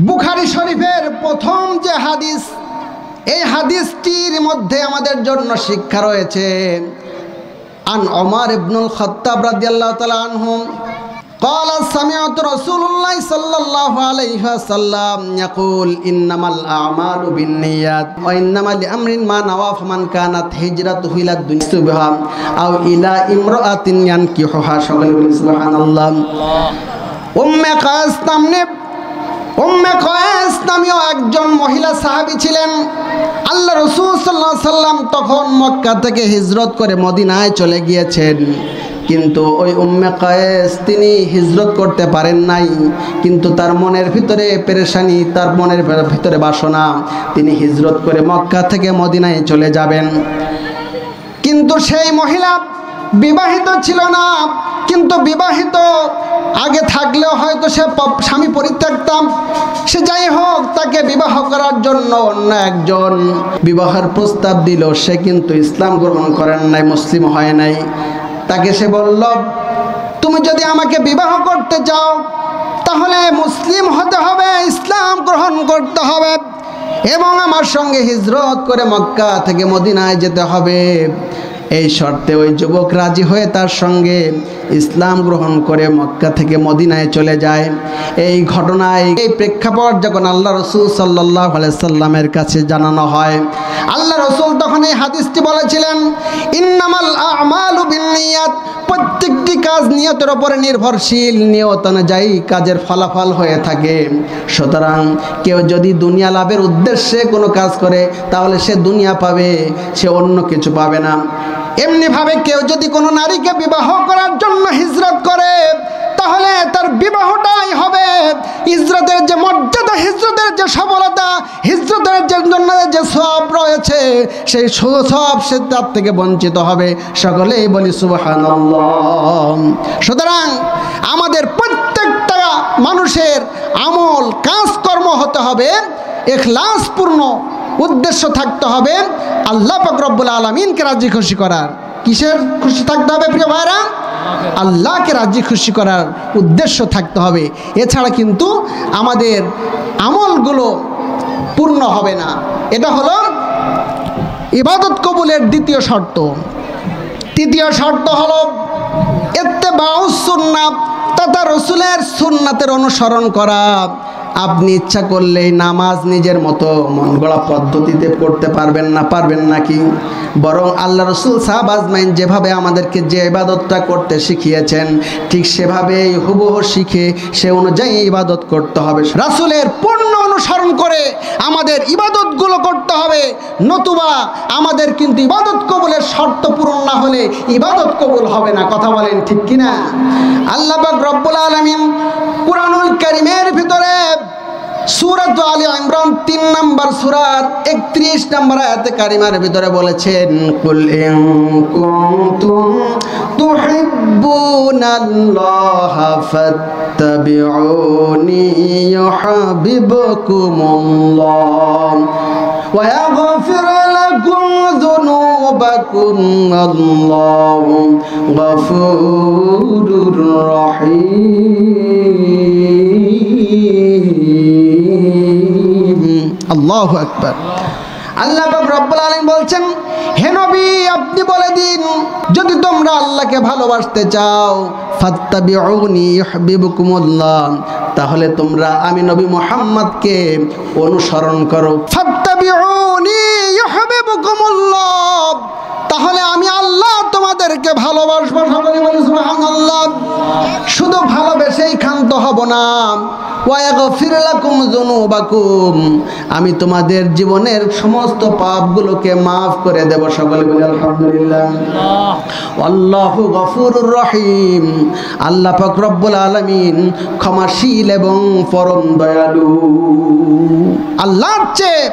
বুখারী শরীফের প্রথম যে হাদিস, এই হাদিসটির মধ্যে আমাদের জন্য শিক্ষা রয়েছে। আন ওমর ইবনুল খাত্তাব রাদিয়াল্লাহু তাআলা আনহু قال سمعت رسول الله صلى الله عليه وسلم يقول إنما الأعمال بالنيات وإنما لأمر ما نوى فمن كانت هجرته إلى الدنيا يصيبها أو إلى امرأة ينكحها سبحان الله। উম্মে কয়েস নামীয় একজন মহিলা সাহাবী ছিলেন। আল্লাহ রাসূল সাল্লাল্লাহু আলাইহি সাল্লাম তখন মক্কা থেকে হিজরত করে মদিনায় চলে গিয়েছেন, কিন্তু ওই উম্মে কয়েস তিনি হিজরত করতে পারেন নাই। কিন্তু তার মনের ভিতরে পেরেশানি, তার মনের ভিতরে বাসনা, তিনি হিজরত করে মক্কা থেকে মদিনায় চলে যাবেন। কিন্তু সেই মহিলা বিবাহিত ছিল না, কিন্তু বিবাহিত আগে থাকলেও হয়তো সে স্বামী পরিত্যক্তাম, সে যাই হোক তাকে বিবাহ করার জন্য অন্য একজন বিবাহের প্রস্তাব দিল, সে কিন্তু ইসলাম গ্রহণ করেন নাই, মুসলিম হয় নাই। তাকে সে বলল, তুমি যদি আমাকে বিবাহ করতে চাও তাহলে মুসলিম হতে হবে, ইসলাম গ্রহণ করতে হবে। এবং আমার সঙ্গে হিজরত করে মক্কা থেকে মদিনায় যেতে হবে। এই শর্তে ওই যুবক রাজি হয়ে তার সঙ্গে ইসলাম গ্রহণ করে মক্কা থেকে মদিনায় চলে যায়। এই ঘটনায় এই প্রেক্ষাপট যখন আল্লাহ রসুল সাল্লাল্লাহু আলাইহি সাল্লামের কাছে জানানো হয়, আল্লাহ রসুল তখন এই হাদিসটি বলেছিলেন, ইন্নামাল আমালু বিন্নিয়াত, প্রত্যেকটি কাজ নিয়তের উপরে নির্ভরশীল, নিয়ত অনুযায়ী কাজের ফলাফল হয়ে থাকে। সুতরাং কেউ যদি দুনিয়া লাভের উদ্দেশ্যে কোনো কাজ করে তাহলে সে দুনিয়া পাবে, সে অন্য কিছু পাবে না। এমনিভাবে কেউ যদি কোনো নারীকে বিবাহ করার জন্য হিজরত করে তাহলে তার বিবাহটাই হবে হিজরতের যে মর্যাদা, হিজরতের যে সফলতা, হিজরতের জন্য যে সওয়াব রয়েছে সেই সওয়াব সে তার থেকে বঞ্চিত হবে। সকলেই বলি সুবহানাল্লাহ। সুতরাং আমাদের প্রত্যেকটা মানুষের আমল কাজকর্ম হতে হবে ইখলাসপূর্ণ, উদ্দেশ্য থাকতে হবে আল্লাহ পাক রব্বুল আলামিনকে রাজি খুশি করার। কিসের খুশি থাকতে হবে প্রিয় ভাইরা? আল্লাহকে রাজি খুশি করার উদ্দেশ্য থাকতে হবে। এছাড়া কিন্তু আমাদের আমলগুলো পূর্ণ হবে না। এটা হলো ইবাদত কবুলের দ্বিতীয় শর্ত। তৃতীয় শর্ত হলো ইত্তেবাউস সুন্নাহ, তথা রসুলের সুন্নাতের অনুসরণ করা। আপনি ইচ্ছা করলেই নামাজ নিজের মতো মন গড়া পদ্ধতিতে পড়তে পারবেন না, পারবেন নাকি? বরং আল্লাহ রসুল সাহাবা আজমাইন যেভাবে আমাদেরকে যে ইবাদতটা করতে শিখিয়েছেন ঠিক সেভাবেই হুবহু শিখে সে অনুযায়ী ইবাদত করতে হবে। রাসূলের পূর্ণ অনুসরণ করে আমাদের ইবাদতগুলো করতে হবে, নতুবা আমাদের কিন্তু ইবাদত কবুলের শর্ত পূরণ না হলে ইবাদত কবুল হবে না। কথা বলেন ঠিক কিনা? আল্লাহ পাক রব্বুল আলামিন কুরআনুল কারীমের ভিতরে সূরাত আলে ইমরান ৩ নম্বর সূরার ৩১ নম্বর আয়াতে কারিমার ভিতরে বলেছেন, কুল ইন কুনতুম তুহিব্বুনাল্লাহা ফাত্তাবিউনি ইউহিব্বুকুমুল্লাহ ওয়া ইয়াগফির লাকুম যুনুবাকুম আল্লাহু গফুরুর রহিম। আল্লাহু আকবার। আল্লাহ পাক রব্বুল আলামিন বলছেন, হে নবী আপনি বলে দিন, যদি তোমরা আল্লাহকে ভালোবাসতে চাও ফাত্তাবিউনি ইউহিব্বুকুমুল্লাহ, তাহলে তোমরা আমি নবী মুহাম্মদকে অনুসরণ করো। ফাত্তাবিউনি ইউহিব্বুকুমুল্লাহ, তাহলে আমি আল্লাহ তোমাদেরকে ভালোবাসবো। সকলে বলি সুবহানাল্লাহ। শুধু ভালোবেসেই ক্ষান্ত হব না, ওয়া ইয়াগফির লাকুম যুনুবাকুম, আমি তোমাদের জীবনের সমস্ত পাপগুলোকে মাফ করে দেব। সকলে বলি আলহামদুলিল্লাহ। আল্লাহু গফুরুর রহিম, আল্লাহ পাক রব্বুল আলামিন ক্ষমাশীল এবং পরম দয়ালু। আল্লাহর চেয়ে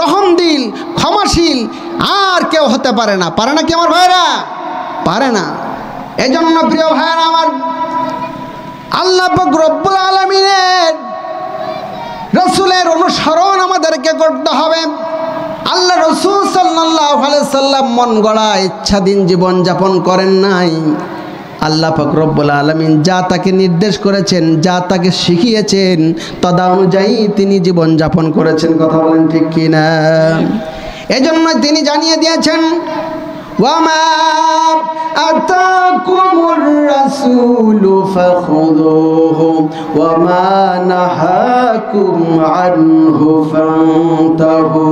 রহমদিল ক্ষমাশীল আর কেউ হতে পারে না। পারে না কি আমার ভাইরা? পারে না। এজন্য প্রিয় ভাইরা আমার, আল্লাহ পাক রব্বুল আলামিনের রাসূলের অনুসরণ আমাদেরকে করতে হবে। আল্লাহ রাসূল সাল্লাল্লাহু আলাইহি সাল্লাম মন গড়া ইচ্ছাধীন জীবন যাপন করেন নাই। আল্লাহ পাক রব্বুল আলামিন যা তাকে নির্দেশ করেছেন, যা তাকে শিখিয়েছেন তদা অনুযায়ী তিনি জীবন যাপন করেছেন। কথা বলেন ঠিক কিনা? এজন্য তিনি জানিয়ে দিয়েছেন, ওয়ামা আতাকুমুর রাসূলু ফাখুযুহু ওয়ামা নাহাকুম আনহু ফান্তাহু।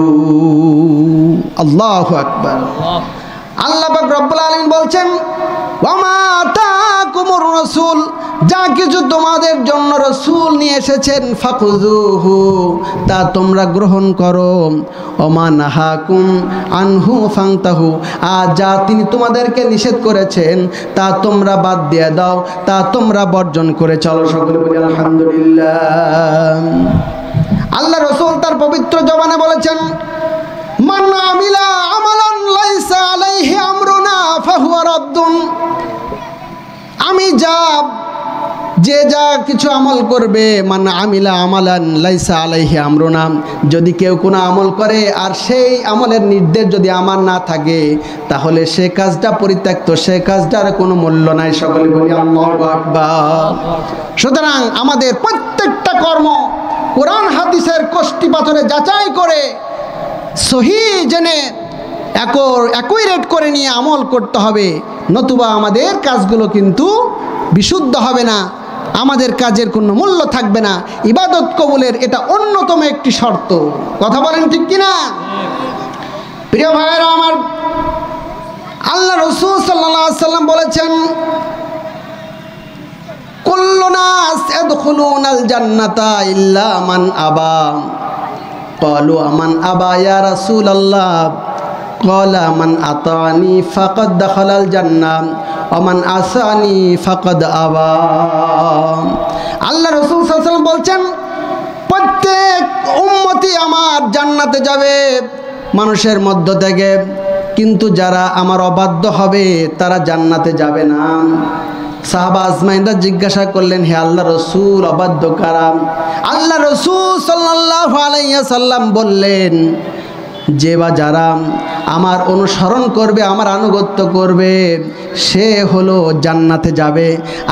আল্লাহু আকবার। আল্লাহ পাক রব্বুল আলামিন বলছেন, ওয়ামা আতাকুমুর রাসূল, যা কিছু তোমাদের জন্য রাসূল নিয়ে এসেছেন ফাখুযুহু, তা তোমরা গ্রহণ করো। ওমা নাহাকুম আনহু ফান্তাহু, আর যা তিনি তোমাদেরকে নিষেধ করেছেন তা তোমরা বাদ দিয়ে দাও, তা তোমরা বর্জন করে চলো। সকলে বলি আলহামদুলিল্লাহ। আল্লাহ রাসূল তার পবিত্র জবানে বলেছেন, মান আমিলা আমালান লাইসা আলাইহি আমরুনা ফাহুয়া রাদ্দুন, আমি যে যা কিছু আমল করবে, মান আমিলা আমালান লাইসা আলাইহি আমরুনা, যদি কেউ কোনো আমল করে আর সেই আমলের নির্দেশ যদি আমার না থাকে তাহলে সে কাজটা পরিত্যক্ত, সে কাজটার কোনো মূল্য নাই। সকলে বলি আল্লাহু আকবার। সুতরাং আমাদের প্রত্যেকটা কর্ম কোরআন হাদিসের কষ্টি পাথরে যাচাই করে সহি জেনে একই রেট করে নিয়ে আমল করতে হবে, নতুবা আমাদের কাজগুলো কিন্তু বিশুদ্ধ হবে না, আমাদের কাজের কোনো মূল্য থাকবে না। ইবাদত কবুলের এটা অন্যতম একটি শর্ত। কথা বলেন ঠিক কিনা? প্রিয় ভাইয়েরা আমার, আল্লাহ রাসূল সাল্লাল্লাহু আলাইহি ওয়াসাল্লাম বলেছেন, কুল্লু নাস ইয়াদখুলুনাল জান্নাতা ইল্লা মান আবা। ক্বালু আমান আবা ইয়া রাসূলাল্লাহ? ক্বালা মান আতানি ফাকাদ দাখালাল জান্নাহ ওয়া মান আসানি ফাকাদ আবা। আল্লাহ রাসূল সাল্লাল্লাহু আলাইহি ওয়াসাল্লাম বলছেন, প্রত্যেক উম্মতি আমার জান্নাতে যাবে মানুষের মধ্য থেকে, কিন্তু যারা আমার অবাধ্য হবে তারা জান্নাতে যাবে না। সাহাবা আজমাইনরা জিজ্ঞাসা করলেন, হে আল্লাহ রসুল, অবাধ্য কারা? আল্লাহ রসুল সাল্লাল্লাহু আলাইহি ওয়াসাল্লাম বললেন, যে বা যারা আমার অনুসরণ করবে, আমার আনুগত্য করবে, সে হলো জান্নাতে যাবে।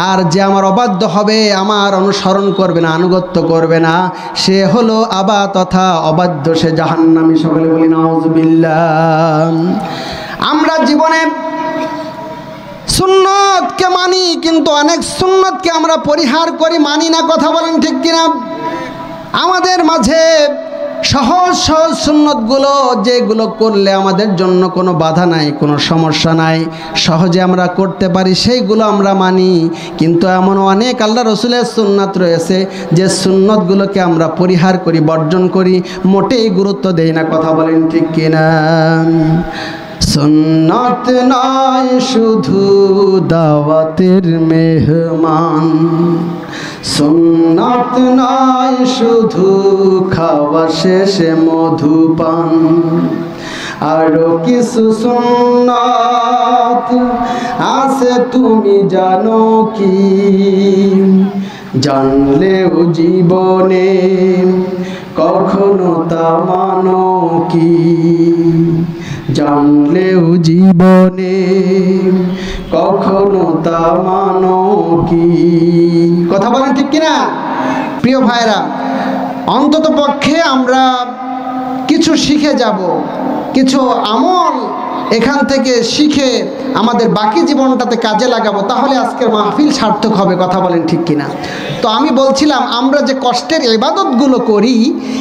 আর যে আমার অবাধ্য হবে, আমার অনুসরণ করবে না, আনুগত্য করবে না, সে হলো আবা তথা অবাধ্য, সে জাহান্নামী। সকলে বলি নাউযুবিল্লাহ। আমরা জীবনে সুন্নতকে মানি, কিন্তু অনেক সুন্নতকে আমরা পরিহার করি, মানি না। কথা বলেন ঠিক কিনা? আমাদের মাঝে সহজ সহজ সুন্নতগুলো, যেগুলো করলে আমাদের জন্য কোনো বাধা নাই, কোনো সমস্যা নাই, সহজে আমরা করতে পারি, সেইগুলো আমরা মানি। কিন্তু এমন অনেক আল্লাহ রসুলের সুন্নাত রয়েছে যে সুন্নতগুলোকে আমরা পরিহার করি, বর্জন করি, মোটেই গুরুত্ব দেই না। কথা বলেন ঠিক কিনা? সুন্নত নয় শুধু দাওয়াতের মেহমান, সুন্নত নয় শুধু খাওয়া শেষে মধুপান, আরো কিছু সুন্নত আছে তুমি জানো কি? জানলেও জীবনে কখনো তা মানো কি? জানলেও জীবনে কখনো তা মানো কি? কথা বলেন ঠিক কিনা? প্রিয় ভাইরা, অন্তত পক্ষে আমরা কিছু শিখে যাব, কিছু আমল এখান থেকে শিখে আমাদের বাকি জীবনটাতে কাজে লাগাবো, তাহলে আজকের মাহফিল সার্থক হবে। কথা বলেন ঠিক কিনা? তো আমি বলছিলাম, আমরা যে কষ্টের ইবাদতগুলো করি,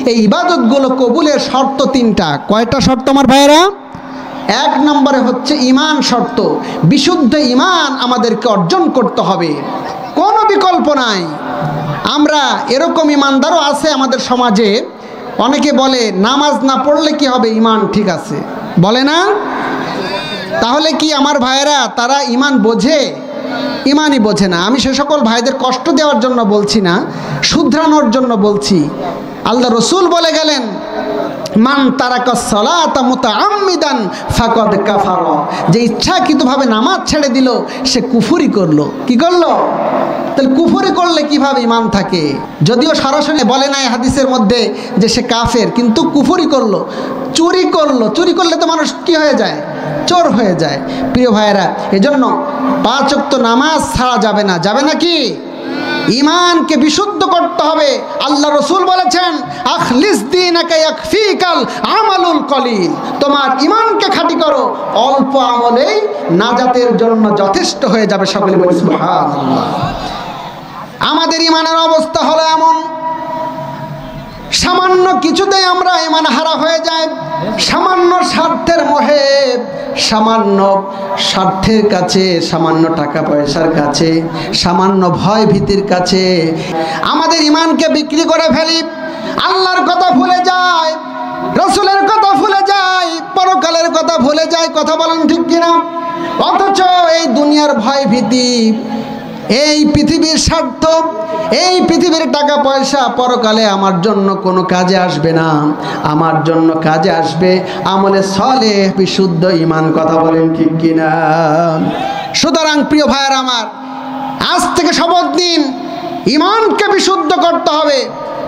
এই ইবাদতগুলো কবুলের শর্ত তিনটা। কয়টা শর্ত আমার ভাইয়েরা? এক নম্বরে হচ্ছে ঈমান শর্ত। বিশুদ্ধ ঈমান আমাদেরকে অর্জন করতে হবে, কোনো বিকল্প নাই। আমরা এরকম ঈমানদারও আছে আমাদের সমাজে, অনেকে বলে নামাজ না পড়লে কি হবে, ঈমান ঠিক আছে, বলে না? তাহলে কি আমার ভাইয়েরা তারা ঈমান বোঝে? ঈমানই বোঝে না। আমি সে সকল ভাইদের কষ্ট দেওয়ার জন্য বলছি না, শুধরানোর জন্য বলছি। আল্লাহ রসুল বলে গেলেন, মান তারাকা সালাতা মুতাআম্মিদান ফাকাদ কাফারা। যে ইচ্ছাকৃতভাবে নামাজ ছেড়ে দিল, সে কুফরি করলো। কি করলো? তাহলে কুফরি করলে কিভাবে ঈমান থাকে? যদিও সরাসরি বলে নাই হাদিসের মধ্যে যে সে কাফের, কিন্তু কুফরি করলো, চুরি করলো। চুরি করলে তো মানুষ কি হয়ে যায়? চোর হয়ে যায়। প্রিয় ভাইয়েরা, এজন্য 5 ওয়াক্ত নামাজ ছাড়া যাবে না। যাবে না কি? ঈমানকে বিশুদ্ধ করতে হবে। আল্লাহ রসুল বলেছেন, আখলিস দীনাকা ইয়াকফিকাল আমালুল কলিল। তোমার ঈমানকে খাঁটি করো, অল্প আমলেই নাজাতের জন্য যথেষ্ট হয়ে যাবে। সকলে বলি সুবহানাল্লাহ। আমাদের ঈমানের অবস্থা হলো এমন, সামান্য কিছুতেই আমরা ঈমান হারা হয়ে যায়। সামান্য স্বার্থের মোহে, সামান্য স্বার্থের কাছে, সামান্য টাকা পয়সার কাছে, সামান্য ভয় ভীতির কাছে আমাদের ঈমানকে বিক্রি করে ফেলি। আল্লাহর কথা ভুলে যায়, রসুলের কথা ভুলে যায়, পরকালের কথা ভুলে যায়। কথা বলেন ঠিক কিনা? অথচ এই দুনিয়ার ভয় ভীতি, এই পৃথিবীর স্বার্থ, এই পৃথিবীর টাকা পয়সা পরকালে আমার জন্য কোনো কাজে আসবে না। আমার জন্য কাজে আসবে আমলে সলেহ, বিশুদ্ধ ঈমান। কথা বলেন ঠিক কিনা? সুতরাং প্রিয় ভাইয়ের আমার, আজ থেকে শপথ দিন, ঈমানকে বিশুদ্ধ করতে হবে।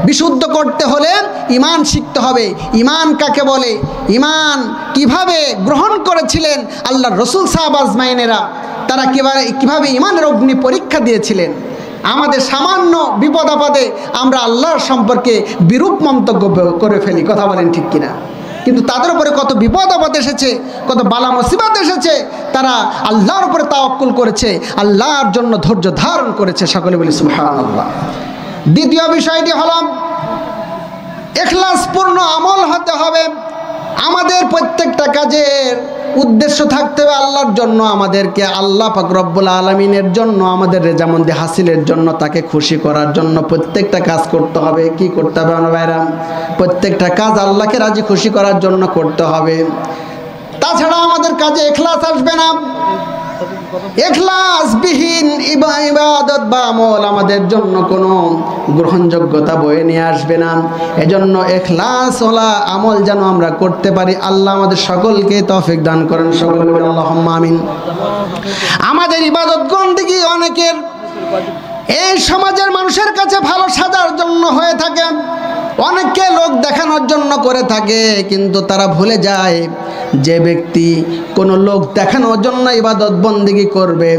বিশুদ্ধ করতে হলে ঈমান শিখতে হবে। ঈমান কাকে বলে? ঈমান কিভাবে গ্রহণ করেছিলেন আল্লাহর রসুল সাহাবা আজমাইনেরা, তারা কিভাবে ঈমানের অগ্নি পরীক্ষা দিয়েছিলেন। আমাদের সামান্য বিপদ আপদে আমরা আল্লাহর সম্পর্কে বিরূপ মন্তব্য করে ফেলি। কথা বলেন ঠিক কিনা? কিন্তু তাদের উপরে কত বিপদ আপদ এসেছে, কত বালা মুসিবত এসেছে, তারা আল্লাহর উপরে তাওয়াক্কুল করেছে, আল্লাহর জন্য ধৈর্য ধারণ করেছে। সকলে বলি সুবহানাল্লাহ। দ্বিতীয় বিষয়টি হলো ইখলাসপূর্ণ আমল হতে হবে। আমাদের প্রত্যেকটা কাজের উদ্দেশ্য থাকতে হবে আল্লাহর জন্য, আমাদেরকে আল্লাহ পাক রব্বুল আলামিনের জন্য, আমাদের রেজামন্দি হাসিলের জন্য, তাকে খুশি করার জন্য প্রত্যেকটা কাজ করতে হবে। কি করতে হবে আমার ভাইরা? প্রত্যেকটা কাজ আল্লাহকে রাজি খুশি করার জন্য করতে হবে। তাছাড়া আমাদের কাজে ইখলাস আসবে না। ইখলাসবিহীন ইবাদত বা আমল আমাদের জন্য কোনো গ্রহণযোগ্যতা বয়ে নিয়ে আসবে না। এজন্য ইখলাসওয়ালা আমল যেন আমরা করতে পারি। আল্লাহ আমাদের সকলকে তৌফিক দান করেন। সকলে বলি আল্লাহুম্মা আমিন। আমাদের ইবাদত বন্দেগী অনেকের এই সমাজের মানুষের কাছে ভালো সাজার জন্য হয়ে থাকে, অনেককে লোক দেখানোর জন্য করে থাকে, কিন্তু তারা ভুলে যায় যে ব্যক্তি কোনো লোক দেখানোর জন্য ইবাদত বন্দেগী করবে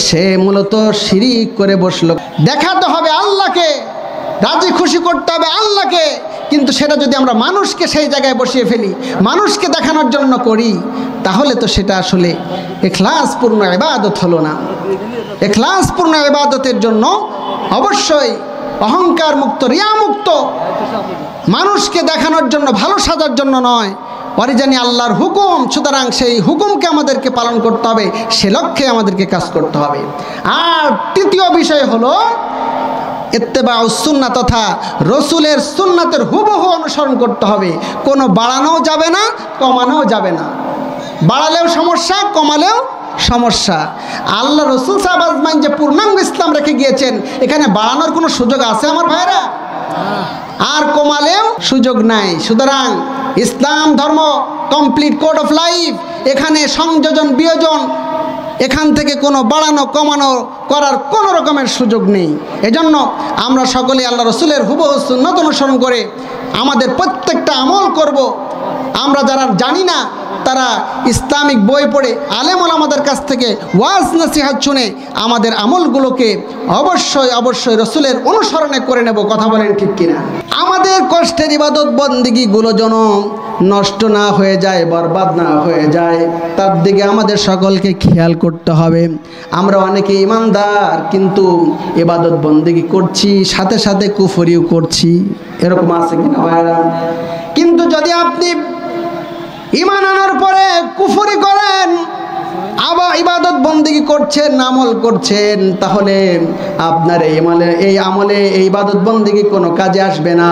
সে মূলত শিরিক করে বসলো। দেখাতে হবে আল্লাহকে, রাজি খুশি করতে হবে আল্লাহকে, কিন্তু সেটা যদি আমরা মানুষকে সেই জায়গায় বসিয়ে ফেলি, মানুষকে দেখানোর জন্য করি, তাহলে তো সেটা আসলে ইখলাসপূর্ণ ইবাদত হলো না। ইখলাসপূর্ণ ইবাদতের জন্য অবশ্যই অহংকার মুক্ত, রিয়া মুক্ত, মানুষকে দেখানোর জন্য, ভালো সাজার জন্য নয়, পরিজানি আল্লাহর হুকুম, সুতরাং সেই হুকুমকে আমাদেরকে পালন করতে হবে, সে লক্ষ্যে আমাদেরকে কাজ করতে হবে। আর তৃতীয় বিষয় হলো ইত্তেবাউস সুন্নাহ, তথা রসুলের সুন্নাতের হুবহু অনুসরণ করতে হবে। কোনো বাড়ানোও যাবে না, কমানোও যাবে না। বাড়ালেও সমস্যা, কমালেও সমস্যা। আল্লাহ রসুল সাহেব আজমাইন যে পূর্ণাঙ্গ ইসলাম রেখে গিয়েছেন, এখানে বাড়ানোর কোনো সুযোগ আছে আমার ভাইরা? আর কমালেও সুযোগ নাই। সুতরাং ইসলাম ধর্ম কমপ্লিট কোড অফ লাইফ, এখানে সংযোজন বিয়োজন, এখান থেকে কোনো বাড়ানো কমানো করার কোনো রকমের সুযোগ নেই। এজন্য আমরা সকলে আল্লাহ রসুলের হুবহু সুন্নাত অনুসরণ করে আমাদের প্রত্যেকটা আমল করব। আমরা যারা জানি না তারা ইসলামিক বই পড়ে, আলেম ওলামাদের কাছ থেকে ওয়াজ নসিহত শুনে আমাদের আমলগুলোকে অবশ্যই অবশ্যই রসুলের অনুসরণে করে নেব। কথা বলেন ঠিক কিনা? আমাদের কষ্টের ইবাদত বন্দেগীগুলো যেন নষ্ট না হয়ে যায়, বরবাদ না হয়ে যায়, তার দিকে আমাদের সকলকে খেয়াল করতে হবে। আমরা অনেকে ইমানদার, কিন্তু ইবাদত বন্দেগী করছি, সাথে সাথে কুফরিও করছি, এরকম আছে কিনা ভাইরা? কিন্তু যদি আপনি ঈমান আনার পরে কুফরি করেন, আবার ইবাদত বন্দেগী করছেন, আমল করছেন, তাহলে আপনার এই আমলে এই ইবাদত বন্দেগী কোনো কাজে আসবে না,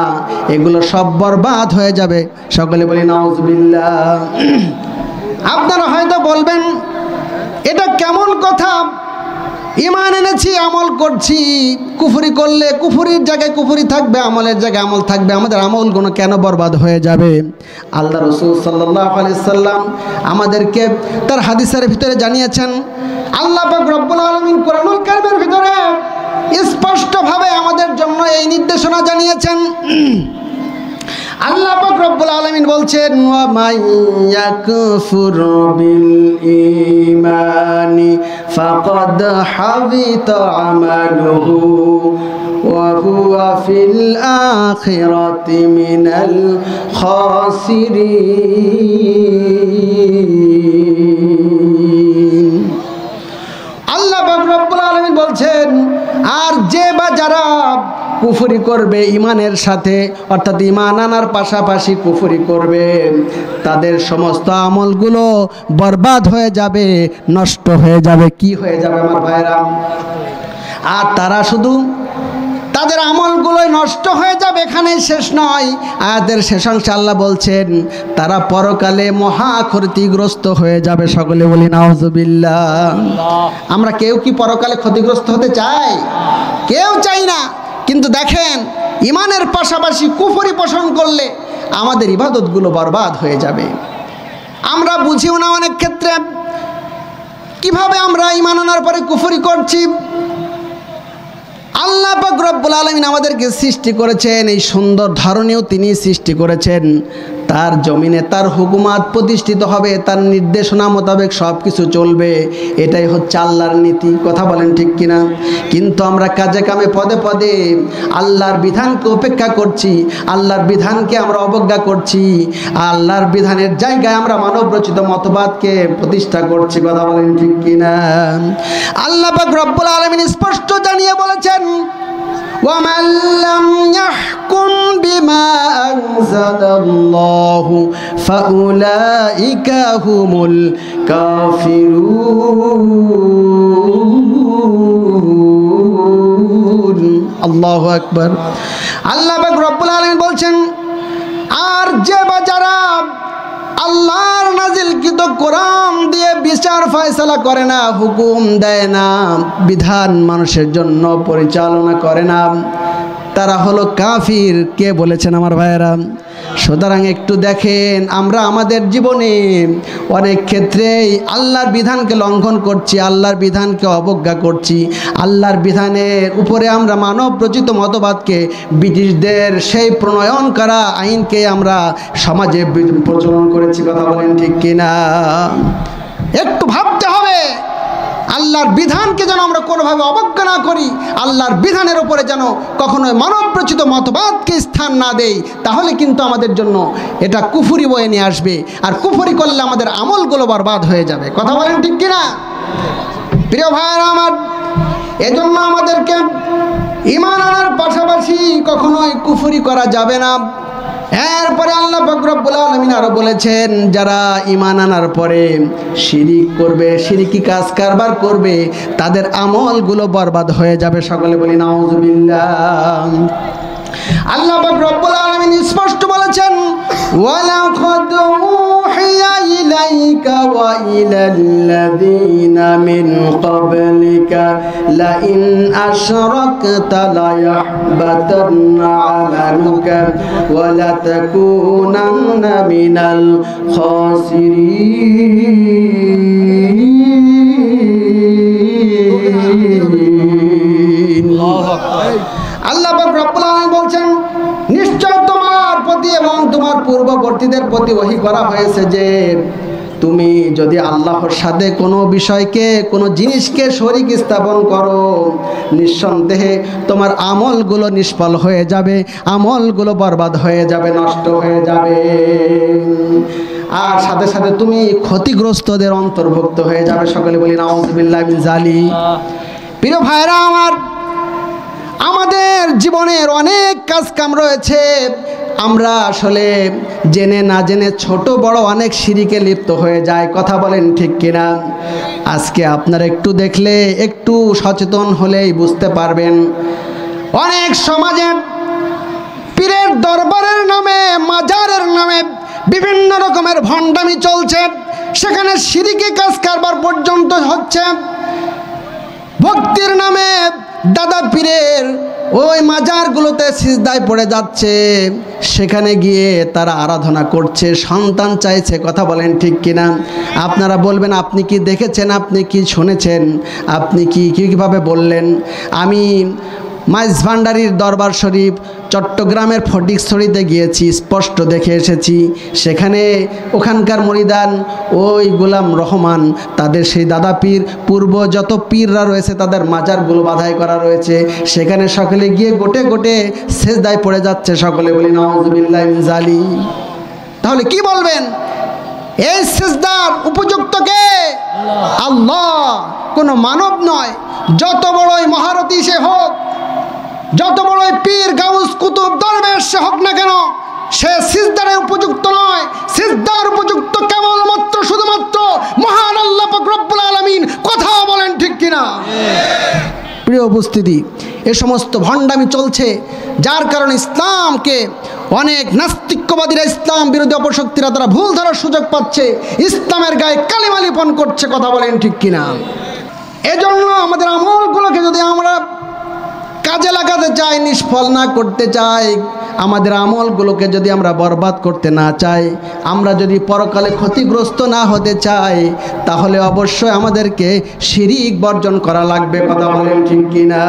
এগুলো সব বরবাদ হয়ে যাবে। সকলে বলি নাউজুবিল্লাহ। আপনারা হয়তো বলবেন এটা কেমন কথা, ঈমান এনেছি, আমল করছি, কুফরি করলে কুফরির জায়গায় কুফরি থাকবে, আমলের জায়গায় আমল থাকবে, আমাদের আমলগুলো কেন বরবাদ হয়ে যাবে? আল্লাহ রাসূল সাল্লাল্লাহু আলাইহি সাল্লাম আমাদেরকে তার হাদিসের ভিতরে জানিয়েছেন, আল্লাহ পাক রব্বুল আলামিন কোরআনুল কারীমের ভিতরে স্পষ্টভাবে আমাদের জন্য এই নির্দেশনা জানিয়েছেন। আল্লাহ পাক রব্বুল আলামিন বলছেন, ওয়া মাইয়াকুফুর বিল ঈমানি ফাকাদ হাবিতা আমালুহু ওয়া হুয়া ফিল আখিরাতি মিনাল খাসিরিন। আল্লাহ পাক রব্বুল আলামিন বলছেন, আর যে বা যারা কুফরি করবে ঈমানের সাথে, অর্থাৎ ঈমান আনার পাশাপাশি কুফরি করবে, তাদের সমস্ত আমলগুলো বরবাদ হয়ে যাবে, নষ্ট হয়ে যাবে। কি হয়ে যাবে আমার ভাইরা? আর তারা শুধু তাদের আমলগুলোই নষ্ট হয়ে যাবে, এখানেই শেষ নয়। আয়াতের শেষাংশে আল্লাহ বলছেন তারা পরকালে মহা ক্ষতিগ্রস্ত হয়ে যাবে। সকলে বলি নাউজুবিল্লাহ। আমরা কেউ কি পরকালে ক্ষতিগ্রস্ত হতে চাই? কেউ চাই না। কিন্তু দেখেন, ঈমানের পাশাপাশি কুফরি পোষণ করলে আমাদের ইবাদতগুলো বরবাদ হয়ে যাবে। আমরা বুঝিও না অনেক ক্ষেত্রে কিভাবে আমরা ঈমান আনার পরে কুফরি করছি। আল্লাহ পাক রব্বুল আলামিন আমাদেরকে সৃষ্টি করেছেন, এই সুন্দর ধরনেও তিনি সৃষ্টি করেছেন, তার জমিনে তার হুকুমাত প্রতিষ্ঠিত হবে, তার নির্দেশনা মোতাবেক সব কিছু চলবে। এটাই হচ্ছে আল্লাহর নীতি। কথা বলেন ঠিক কিনা? কিন্তু আমরা কাজে কামে পদে পদে আল্লাহর বিধানকে উপেক্ষা করছি, আল্লাহর বিধানকে আমরা অবজ্ঞা করছি, আল্লাহর বিধানের জায়গায় আমরা মানব রচিত মতবাদকে প্রতিষ্ঠা করছি। কথা বলেন ঠিক কিনা? আল্লাহ পাক রব্বুল আলামিন স্পষ্ট জানিয়ে বলেছেন, وَمَن لَّمْ يَحْكُمْ بِمَا أَنزَلَ اللَّهُ فَأُولَٰئِكَ هُمُ الْكَافِرُونَ। আল্লাহু আকবার। আল্লাহ পাক রব্বুল আলামিন বলছেন, আর যে বা যারা আল্লাহর নাজিলকৃত কোরআন দিয়ে বিচার ফয়সালা করে না, হুকুম দেয় না, বিধান মানুষের জন্য পরিচালনা করে না, তারা হলো কাফির। কে বলেছেন আমার ভাইয়েরা? সুতরাং একটু দেখেন, আমরা আমাদের জীবনে অনেক ক্ষেত্রেই আল্লাহর বিধানকে লঙ্ঘন করছি, আল্লাহর বিধানকে অবজ্ঞা করছি, আল্লাহর বিধানের উপরে আমরা মানব রচিত মতবাদকে, ব্রিটিশদের সেই প্রণয়ন করা আইনকে আমরা সমাজে প্রচলন করেছি। কথা বলেন ঠিক কিনা? একটু ভাবতে হবে, আল্লাহর বিধানকে যেন আমরা কোনোভাবে অবজ্ঞা না করি, আল্লাহর বিধানের উপরে যেন কখনোই মানব রচিত মতবাদকে স্থান না দেই, তাহলে কিন্তু আমাদের জন্য এটা কুফরি বয়ে নিয়ে আসবে, আর কুফরি করলে আমাদের আমলগুলো বরবাদ হয়ে যাবে। কথা বলেন ঠিক কিনা? প্রিয় ভাইয়েরা আমার, এজন্য আমাদেরকে ঈমান আনার পাশাপাশি কখনোই কুফরি করা যাবে না। এরপরে আল্লাহ পাক রব্বুল আলামিন আরো বলেছেন, যারা ঈমান আনার পরে শিরিক করবে, শিরকি কাজ কারবার করবে, তাদের আমলগুলো বরবাদ হয়ে যাবে। সকলে বলি নাউযুবিল্লাহ। আল্লাহ পাক রব্বুল আলামিন স্পষ্ট বলেছেন, ওয়ালাকাদ উহিয়া ইলাইকা ওয়া ইলাল্লাযীনা মিন ক্বাবলিকা লাইন আশরাকতা লায়াহবাতান্না আমালুকা ওয়া লাতাকুনান্না মিনাল খাসিরিন। আল্লাহ পাক রব্বুল আলামিন বলছেন, নিশ্চয় তোমার প্রতি এবং তোমার পূর্ববর্তীদের প্রতি ওহী করা হয়েছে যে তুমি যদি আল্লাহর সাথে কোনো বিষয়কে, কোনো জিনিসকে শরীক স্থাপন করো, নিঃসন্দেহে তোমার আমলগুলো নিষ্ফল হয়ে যাবে, আমলগুলো বরবাদ হয়ে যাবে, নষ্ট হয়ে যাবে, আর সাথে সাথে তুমি ক্ষতিগ্রস্তদের অন্তর্ভুক্ত হয়ে যাবে। সকলে বলি নাউযুবিল্লাহি মিন যালিক। প্রিয় ভাইরা আমার, আমাদের জীবনের অনেক কাজ কাম রয়েছে, আমরা আসলে জেনে না জেনে ছোট বড় অনেক শিরিকে লিপ্ত হয়ে যায়। কথা বলেন ঠিক কিনা? আজকে আপনারা একটু দেখলে, একটু সচেতন হলেই বুঝতে পারবেন, অনেক সমাজে পীরের দরবারের নামে, মাজারের নামে বিভিন্ন রকমের ভণ্ডামি চলছে, সেখানে শিরিকি কাজ কারবার পর্যন্ত হচ্ছে। ভক্তির নামে দাদা পীরের ওই মাজারগুলোতে সিজদায় পড়ে যাচ্ছে, সেখানে গিয়ে তারা আরাধনা করছে, সন্তান চাইছে। কথা বলেন ঠিক কিনা? আপনারা বলবেন, আপনি কি দেখেছেন, আপনি কি শুনেছেন, আপনি কীভাবে বললেন? আমি মাইজ ভান্ডারির দরবার শরীফ চট্টগ্রামের ফটিকছড়িতে গিয়েছি, স্পষ্ট দেখে এসেছি। সেখানে ওখানকার মুরিদান, ওই গোলাম রহমান, তাদের সেই দাদা পীর, পূর্ব যত পীররা রয়েছে তাদের মাজারগুলো বাধাই করা রয়েছে, সেখানে সকলে গিয়ে গোটে গোটে সেজদায় পড়ে যাচ্ছে। সকলে বলি নাউযুবিল্লাহি মিন যালিক। তাহলে কি বলবেন? এই সেজদার উপযুক্ত কে? আল্লাহ, কোনো মানব নয়। যত বড়ই মহারথী সে হোক, যত বড়ই পীর গাউস কুতুব দরবেশ সে হোক না কেন, সে সিজদারে উপযুক্ত নয়। সিজদার উপযুক্ত কেবলমাত্র শুধুমাত্র মহান আল্লাহ পাক রব্বুল আলামিন। কথা বলেন ঠিক কিনা? প্রিয় উপস্থিতি, এ সমস্ত ভণ্ডামি চলছে, যার কারণে ইসলামকে অনেক নাস্তিক্যবাদীরা, ইসলাম বিরোধী অপশক্তিরা তারা ভুল ধরার সুযোগ পাচ্ছে, ইসলামের গায়ে কালিমা লিপন করছে। কথা বলেন ঠিক কিনা? এজন্য আমাদের আমলগুলোকে যদি আমরা কাজে লাগাতে চাই, নিষ্ফল না করতে চাই, আমাদের আমলগুলোকে যদি আমরা বরবাদ করতে না চাই, আমরা যদি পরকালে ক্ষতিগ্রস্ত না হতে চাই, তাহলে অবশ্যই আমাদেরকে শিরিক বর্জন করা লাগবে। কথা বলেন ঠিক কিনা?